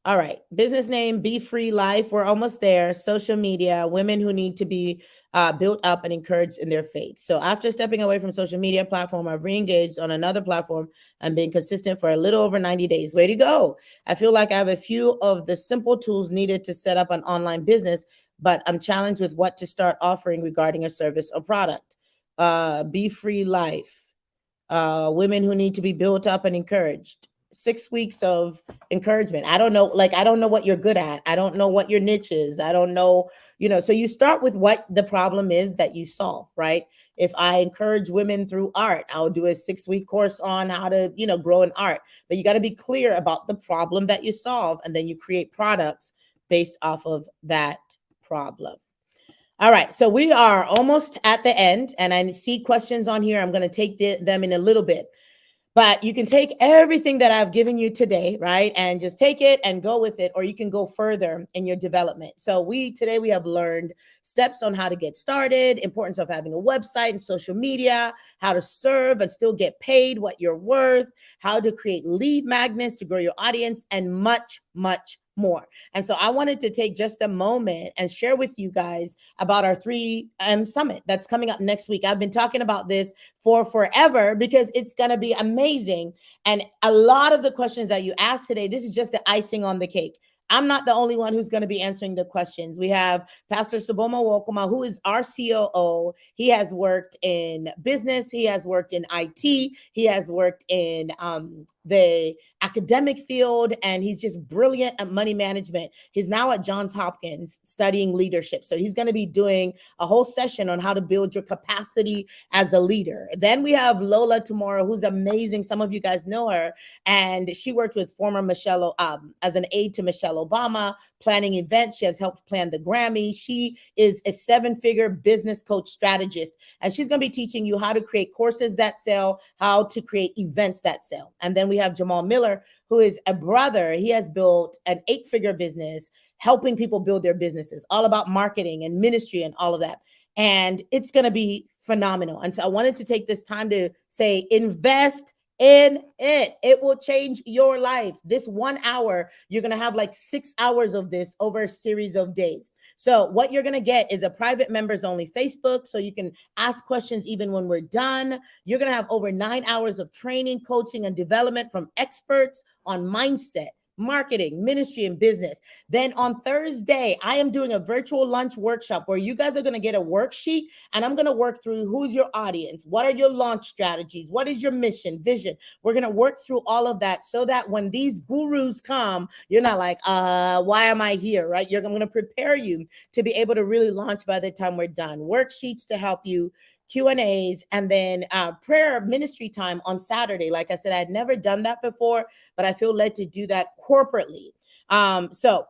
All right. Business name, Be Free Life. We're almost there. Social media, women who need to be built up and encouraged in their faith. So after stepping away from social media platform, I've re-engaged on another platform and been consistent for a little over 90 days. Way to go. I feel like I have a few of the simple tools needed to set up an online business, but I'm challenged with what to start offering regarding a service or product. Be Free Life. Women who need to be built up and encouraged. 6 weeks of encouragement. I don't know what you're good at. I don't know what your niche is. I don't know, so you start with what the problem is that you solve, right? If I encourage women through art, I'll do a 6-week course on how to, grow in art. But you got to be clear about the problem that you solve, and then you create products based off of that problem. All right, so we are almost at the end, and I see questions on here. I'm going to take them in a little bit. But you can take everything that I've given you today, right? And just take it and go with it, or you can go further in your development. So today we have learned steps on how to get started, importance of having a website and social media, how to serve and still get paid what you're worth, how to create lead magnets to grow your audience, and much, much more. And so I wanted to take just a moment and share with you guys about our 3M Summit that's coming up next week. I've been talking about this for forever because it's going to be amazing. And a lot of the questions that you asked today, this is just the icing on the cake. I'm not the only one who's going to be answering the questions. We have Pastor Suboma Wokoma, who is our COO. He has worked in business. He has worked in IT. He has worked in the academic field, and he's just brilliant at money management. He's now at Johns Hopkins studying leadership. So he's going to be doing a whole session on how to build your capacity as a leader. Then we have Lola tomorrow, who's amazing. Some of you guys know her, and she worked with former Michelle as an aide to Michelle Obama, planning events. She has helped plan the Grammy. She is a 7-figure business coach strategist, and she's going to be teaching you how to create courses that sell, how to create events that sell. And then we have Jamal Miller, who is a brother. He has built an 8-figure business, helping people build their businesses, all about marketing and ministry and all of that. And it's going to be phenomenal. And so I wanted to take this time to say, invest in it. It will change your life. This 1 hour, you're going to have like 6 hours of this over a series of days. So what you're going to get is a private members only Facebook, so you can ask questions even when we're done. You're going to have over 9 hours of training, coaching, and development from experts on mindset, marketing, ministry, and business. Then on Thursday, I am doing a virtual lunch workshop where you guys are going to get a worksheet, and I'm going to work through who's your audience, what are your launch strategies, what is your mission, vision. We're going to work through all of that so that when these gurus come, you're not like, why am I here, right? I'm going to prepare you to be able to really launch by the time we're done. Worksheets to help you, Q&As, and then prayer ministry time on Saturday. Like I said, I'd never done that before, but I feel led to do that corporately. So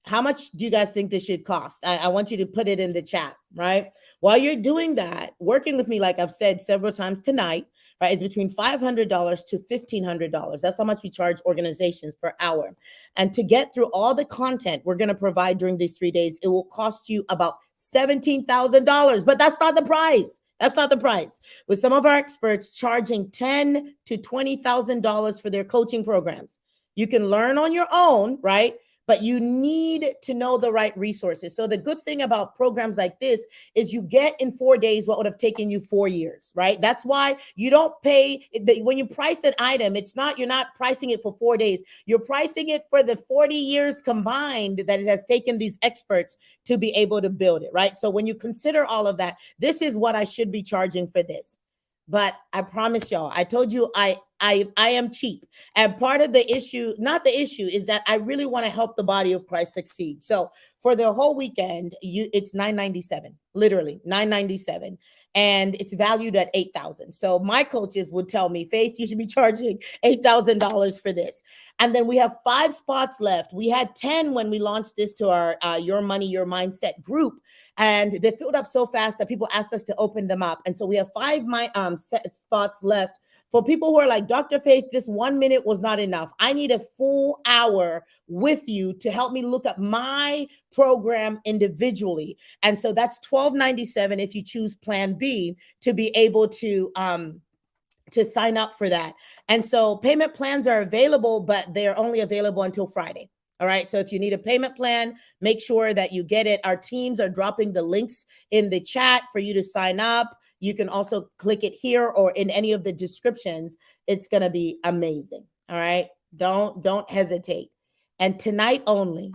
how much do you guys think this should cost? I want you to put it in the chat, right? While you're doing that, working with me, like I've said several times tonight, right, is between $500 to $1,500. That's how much we charge organizations per hour. And to get through all the content we're going to provide during these 3 days, it will cost you about $17,000. But that's not the price. That's not the price. With some of our experts charging $10,000 to $20,000 for their coaching programs. You can learn on your own, right? But you need to know the right resources. So the good thing about programs like this is you get in 4 days what would have taken you 4 years, right? That's why you don't pay when you price an item. You're not pricing it for 4 days. You're pricing it for the 40 years combined that it has taken these experts to be able to build it, right? So when you consider all of that, this is what I should be charging for this. But I promise y'all, I told you I am cheap. And part of the issue, not the issue, is that I really want to help the body of Christ succeed. So for the whole weekend, it's $997, literally $997. And it's valued at $8,000. So my coaches would tell me, Faith, you should be charging $8,000 for this. And then we have 5 spots left. We had 10 when we launched this to our Your Money, Your Mindset group. And they filled up so fast that people asked us to open them up. And so we have 5 spots left for people who are like, Dr. Faith, this 1 minute was not enough. I need a full hour with you to help me look at my program individually. And so that's $1,297 if you choose Plan B to be able to sign up for that. And so payment plans are available, but they're only available until Friday. All right. So if you need a payment plan, make sure that you get it. Our teams are dropping the links in the chat for you to sign up. You can also click it here or in any of the descriptions. It's going to be amazing. All right. Don't hesitate. And tonight only,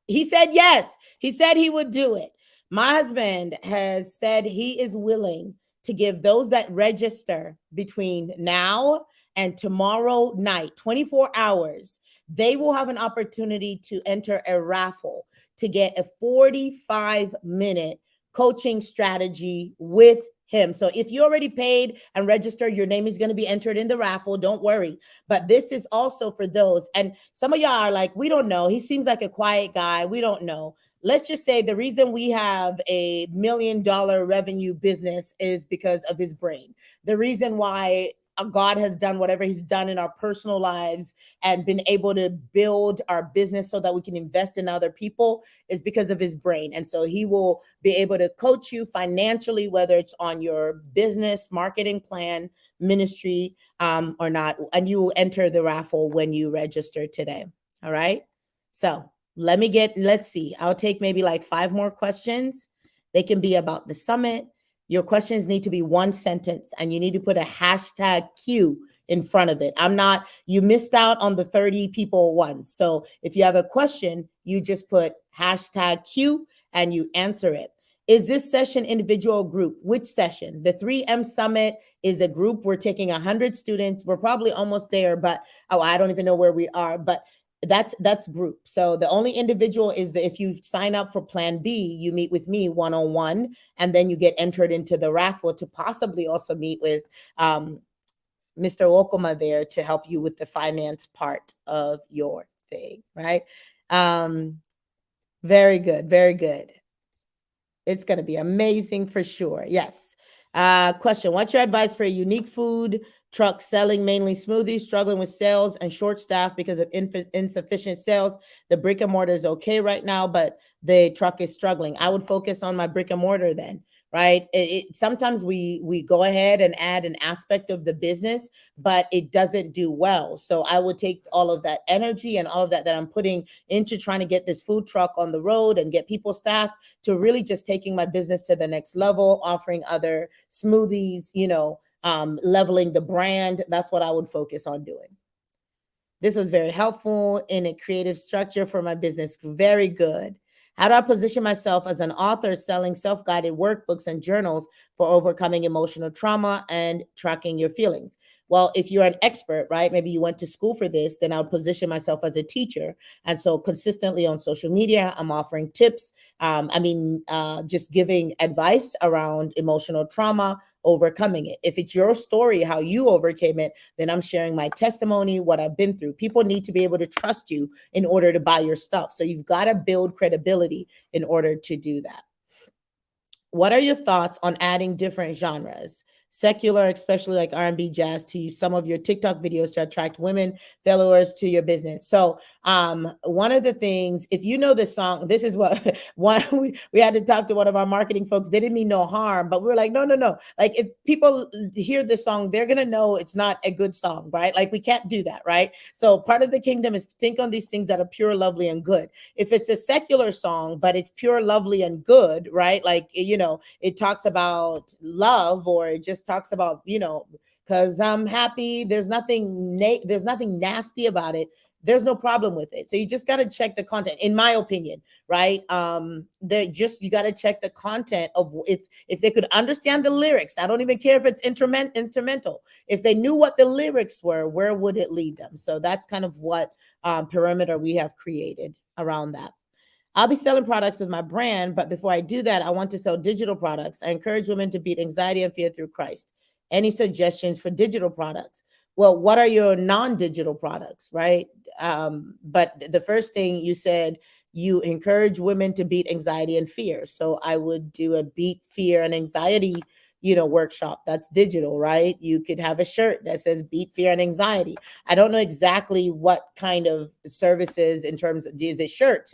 he said yes. He said he would do it. My husband has said he is willing to give those that register between now and tomorrow night, 24 hours, they will have an opportunity to enter a raffle to get a 45-minute coaching strategy with him. So if you already paid and registered, your name is going to be entered in the raffle. Don't worry. But this is also for those. And some of y'all are like, we don't know. He seems like a quiet guy. We don't know. Let's just say the reason we have a $1 million revenue business is because of his brain. The reason why God has done whatever he's done in our personal lives and been able to build our business so that we can invest in other people is because of his brain. And so he will be able to coach you financially, whether it's on your business, marketing plan, ministry, or not. And you will enter the raffle when you register today. All right. So let's see. I'll take maybe like 5 more questions. They can be about the summit. Your questions need to be 1 sentence and you need to put a hashtag Q in front of it. You missed out on the 30 people ones. So if you have a question, you just put hashtag Q and you answer it. Is this session individual or group? Which session? The 3M Summit is a group. We're taking 100 students. We're probably almost there, but I don't even know where we are, but that's group. So the only individual is if you sign up for Plan B, you meet with me one-on-one, and then you get entered into the raffle to possibly also meet with Mr. Okoma there to help you with the finance part of your thing, right? Very good. Very good. It's going to be amazing for sure. Yes. Question. What's your advice for a unique food truck selling mainly smoothies, struggling with sales and short staff because of insufficient sales? The brick and mortar is okay right now, but the truck is struggling. I would focus on my brick and mortar then. right? Sometimes we go ahead and add an aspect of the business, but it doesn't do well. So I would take all of that energy and all of that I'm putting into trying to get this food truck on the road and get people staffed, to really just taking my business to the next level, offering other smoothies, leveling the brand. That's what I would focus on doing. This was very helpful in a creative structure for my business. Very good. How do I position myself as an author selling self-guided workbooks and journals for overcoming emotional trauma and tracking your feelings? Well, if you're an expert, right, maybe you went to school for this, then I'll position myself as a teacher. And so consistently on social media, I'm offering tips. Just giving advice around emotional trauma, overcoming it. If it's your story, how you overcame it, then I'm sharing my testimony, what I've been through. People need to be able to trust you in order to buy your stuff. So you've got to build credibility in order to do that. What are your thoughts on adding different genres, secular, especially like R&B, jazz, to use some of your TikTok videos to attract women followers to your business? So one of the things, if you know this song, this is what one we had to talk to one of our marketing folks. They didn't mean no harm, but we were like, no. Like, if people hear this song, they're gonna know it's not a good song, right? Like, we can't do that, right? So part of the kingdom is think on these things that are pure, lovely, and good. If it's a secular song, but it's pure, lovely, and good, right? Like, it talks about love, or it just talks about, because I'm happy. There's nothing nasty about it. There's no problem with it. So you just got to check the content, in my opinion, right? You got to check the content of if they could understand the lyrics. I don't even care if it's instrumental. If they knew what the lyrics were, where would it lead them? So that's kind of what perimeter we have created around that. I'll be selling products with my brand, but before I do that, I want to sell digital products. I encourage women to beat anxiety and fear through Christ. Any suggestions for digital products? Well, what are your non-digital products, right? But the first thing you said, you encourage women to beat anxiety and fear. So I would do a beat fear and anxiety, workshop. That's digital, right? You could have a shirt that says beat fear and anxiety. I don't know exactly what kind of services in terms of, is it shirts?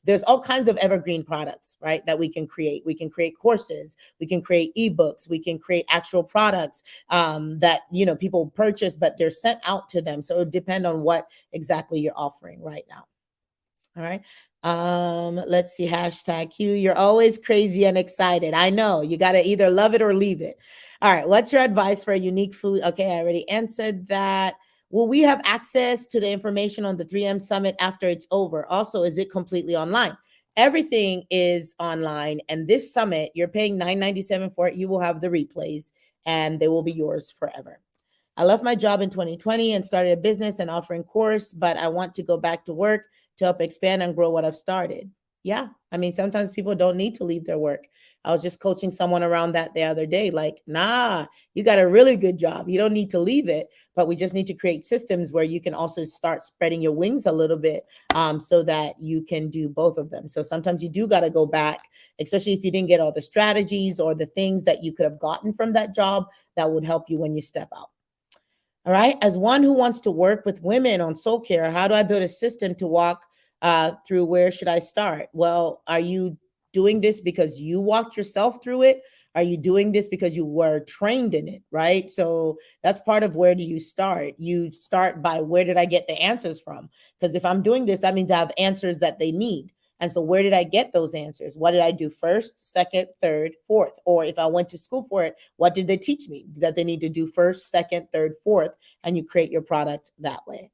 There's all kinds of evergreen products, right? That we can create. We can create courses. We can create ebooks. We can create actual products that, people purchase, but they're sent out to them. So it would depend on what exactly you're offering right now. All right. Let's see. Hashtag Q. You're always crazy and excited. I know. You got to either love it or leave it. All right. What's your advice for a unique food? Okay, I already answered that. Will we have access to the information on the 3M Summit after it's over? Also, is it completely online? Everything is online. And this summit, you're paying $9.97 for it. You will have the replays, and they will be yours forever. I left my job in 2020 and started a business and offering course, but I want to go back to work to help expand and grow what I've started. Yeah. I mean, sometimes people don't need to leave their work. I was just coaching someone around that the other day. Like, nah, you got a really good job. You don't need to leave it, but we just need to create systems where you can also start spreading your wings a little bit so that you can do both of them. So sometimes you do got to go back, especially if you didn't get all the strategies or the things that you could have gotten from that job that would help you when you step out. All right. As one who wants to work with women on soul care, how do I build a system to walk through? Where should I start? Well, are you doing this because you walked yourself through it? Are you doing this because you were trained in it? Right. So that's part of where do you start? You start by, where did I get the answers from? Because if I'm doing this, that means I have answers that they need. And so where did I get those answers? What did I do first, second, third, fourth? Or if I went to school for it, what did they teach me that they need to do first, second, third, fourth? And you create your product that way.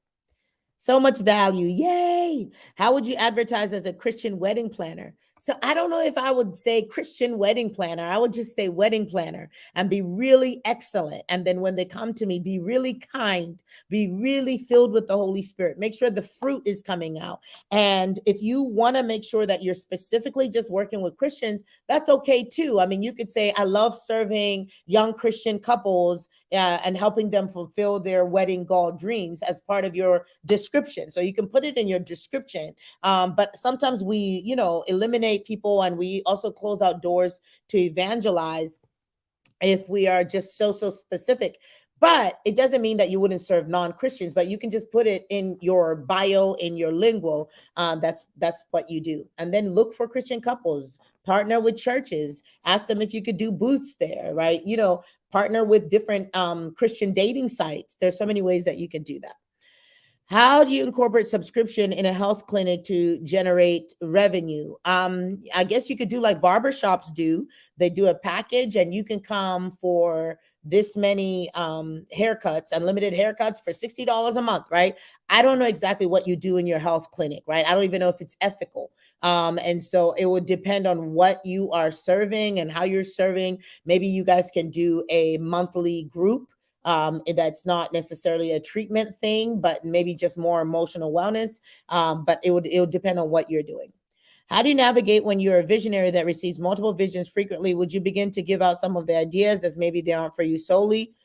So much value. Yay. How would you advertise as a Christian wedding planner? So I don't know if I would say Christian wedding planner. I would just say wedding planner and be really excellent. And then when they come to me, be really kind, be really filled with the Holy Spirit. Make sure the fruit is coming out. And if you want to make sure that you're specifically just working with Christians, that's okay too. I mean, you could say, I love serving young Christian couples and helping them fulfill their wedding goal dreams as part of your description. So you can put it in your description. But sometimes we, eliminate people, and we also close out doors to evangelize if we are just so specific. But it doesn't mean that you wouldn't serve non-Christians, but you can just put it in your bio, in your lingual. That's what you do. And then look for Christian couples. Partner with churches. Ask them if you could do booths there, right? Partner with different Christian dating sites. There's so many ways that you can do that. How do you incorporate subscription in a health clinic to generate revenue? I guess you could do like barbershops do. They do a package and you can come for this many haircuts, unlimited haircuts for $60 a month, right? I don't know exactly what you do in your health clinic, right? I don't even know if it's ethical. And so it would depend on what you are serving and how you're serving. Maybe you guys can do a monthly group, that's not necessarily a treatment thing, but maybe just more emotional wellness. But it would depend on what you're doing. How do you navigate when you're a visionary that receives multiple visions frequently? Would you begin to give out some of the ideas as maybe they aren't for you solely?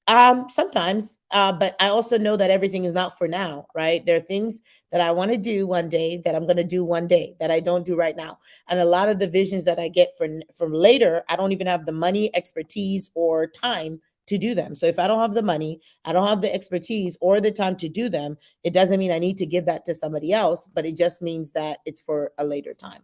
Sometimes, but I also know that everything is not for now, right? There are things that I want to do one day that I'm going to do one day that I don't do right now. And a lot of the visions that I get from later, I don't even have the money, expertise, or time to do them. So if I don't have the money, I don't have the expertise or the time to do them, it doesn't mean I need to give that to somebody else, but it just means that it's for a later time.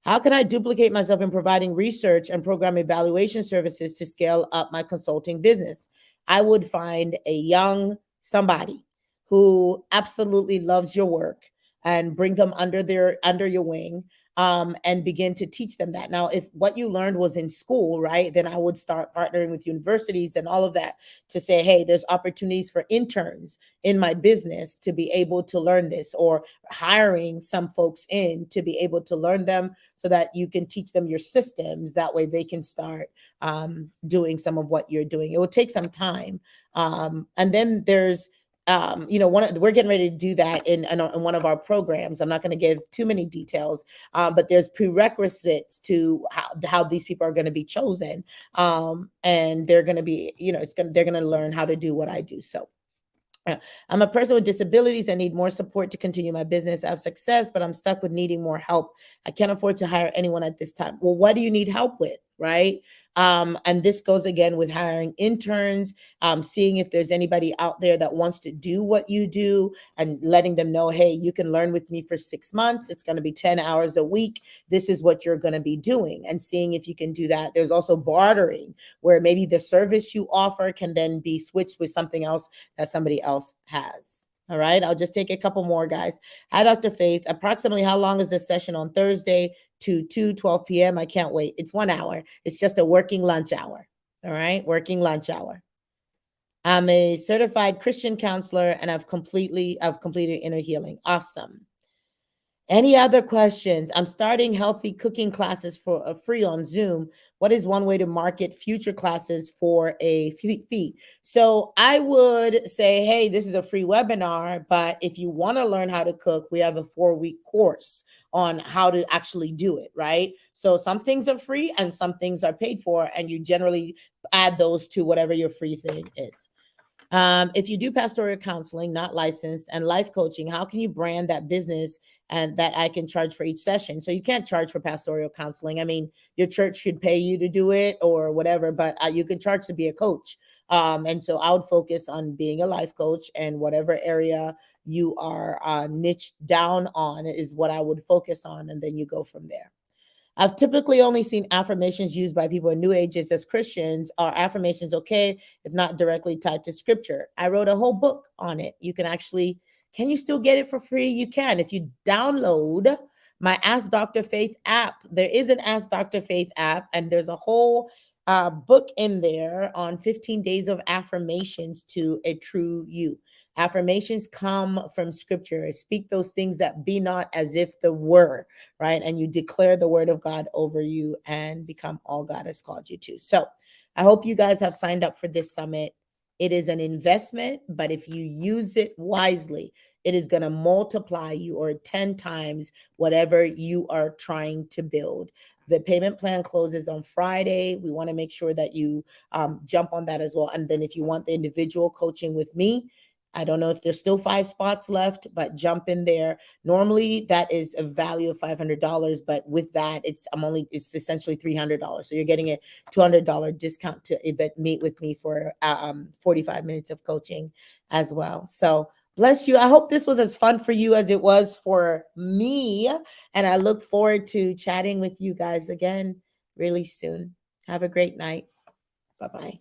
How can I duplicate myself in providing research and program evaluation services to scale up my consulting business? I would find a young somebody who absolutely loves your work and bring them under your wing, and begin to teach them that. Now, if what you learned was in school, right, then I would start partnering with universities and all of that to say, hey, there's opportunities for interns in my business to be able to learn this, or hiring some folks in to be able to learn them so that you can teach them your systems. That way they can start doing some of what you're doing. It will take some time. And then there's, we're getting ready to do that in one of our programs. I'm not going to give too many details, but there's prerequisites to how these people are going to be chosen. And they're going to be, they're going to learn how to do what I do. So I'm a person with disabilities. I need more support to continue my business. I have success, but I'm stuck with needing more help. I can't afford to hire anyone at this time. Well, what do you need help with, right? And this goes again with hiring interns, seeing if there's anybody out there that wants to do what you do and letting them know, hey, you can learn with me for 6 months. It's going to be 10 hours a week. This is what you're going to be doing, and seeing if you can do that. There's also bartering, where maybe the service you offer can then be switched with something else that somebody else has. All right, I'll just take a couple more, guys. Hi, Dr. Faith. Approximately how long is this session on Thursday? 12 p.m. I can't wait. It's 1 hour. It's just a working lunch hour. All right, working lunch hour. I'm a certified Christian counselor, and I've completed inner healing. Awesome. Any other questions? I'm starting healthy cooking classes for a free on Zoom. What is one way to market future classes for a fee? So I would say, hey, this is a free webinar, but if you want to learn how to cook, we have a 4-week course on how to actually do it, right? So some things are free and some things are paid for, and you generally add those to whatever your free thing is. If you do pastoral counseling, not licensed, and life coaching, how can you brand that business and that I can charge for each session? So you can't charge for pastoral counseling. I mean, your church should pay you to do it or whatever, but you can charge to be a coach. And so I would focus on being a life coach, and whatever area you are niched down on is what I would focus on. And then you go from there. I've typically only seen affirmations used by people in New Ages as Christians. Are affirmations okay if not directly tied to scripture? I wrote a whole book on it. Can you still get it for free? You can. If you download my Ask Dr. Faith app, there is an Ask Dr. Faith app, and there's a whole book in there on 15 days of affirmations to a true you. Affirmations come from scripture. Speak those things that be not as if they were, right? And you declare the word of God over you and become all God has called you to. So I hope you guys have signed up for this summit. It is an investment, but if you use it wisely, it is going to multiply you or 10 times whatever you are trying to build. The payment plan closes on Friday. We want to make sure that you jump on that as well. And then if you want the individual coaching with me, I don't know if there's still 5 spots left, but jump in there. Normally that is a value of $500, but with that, it's essentially $300. So you're getting a $200 discount to meet with me for 45 minutes of coaching as well. So Bless you. I hope this was as fun for you as it was for me. And I look forward to chatting with you guys again really soon. Have a great night. Bye bye.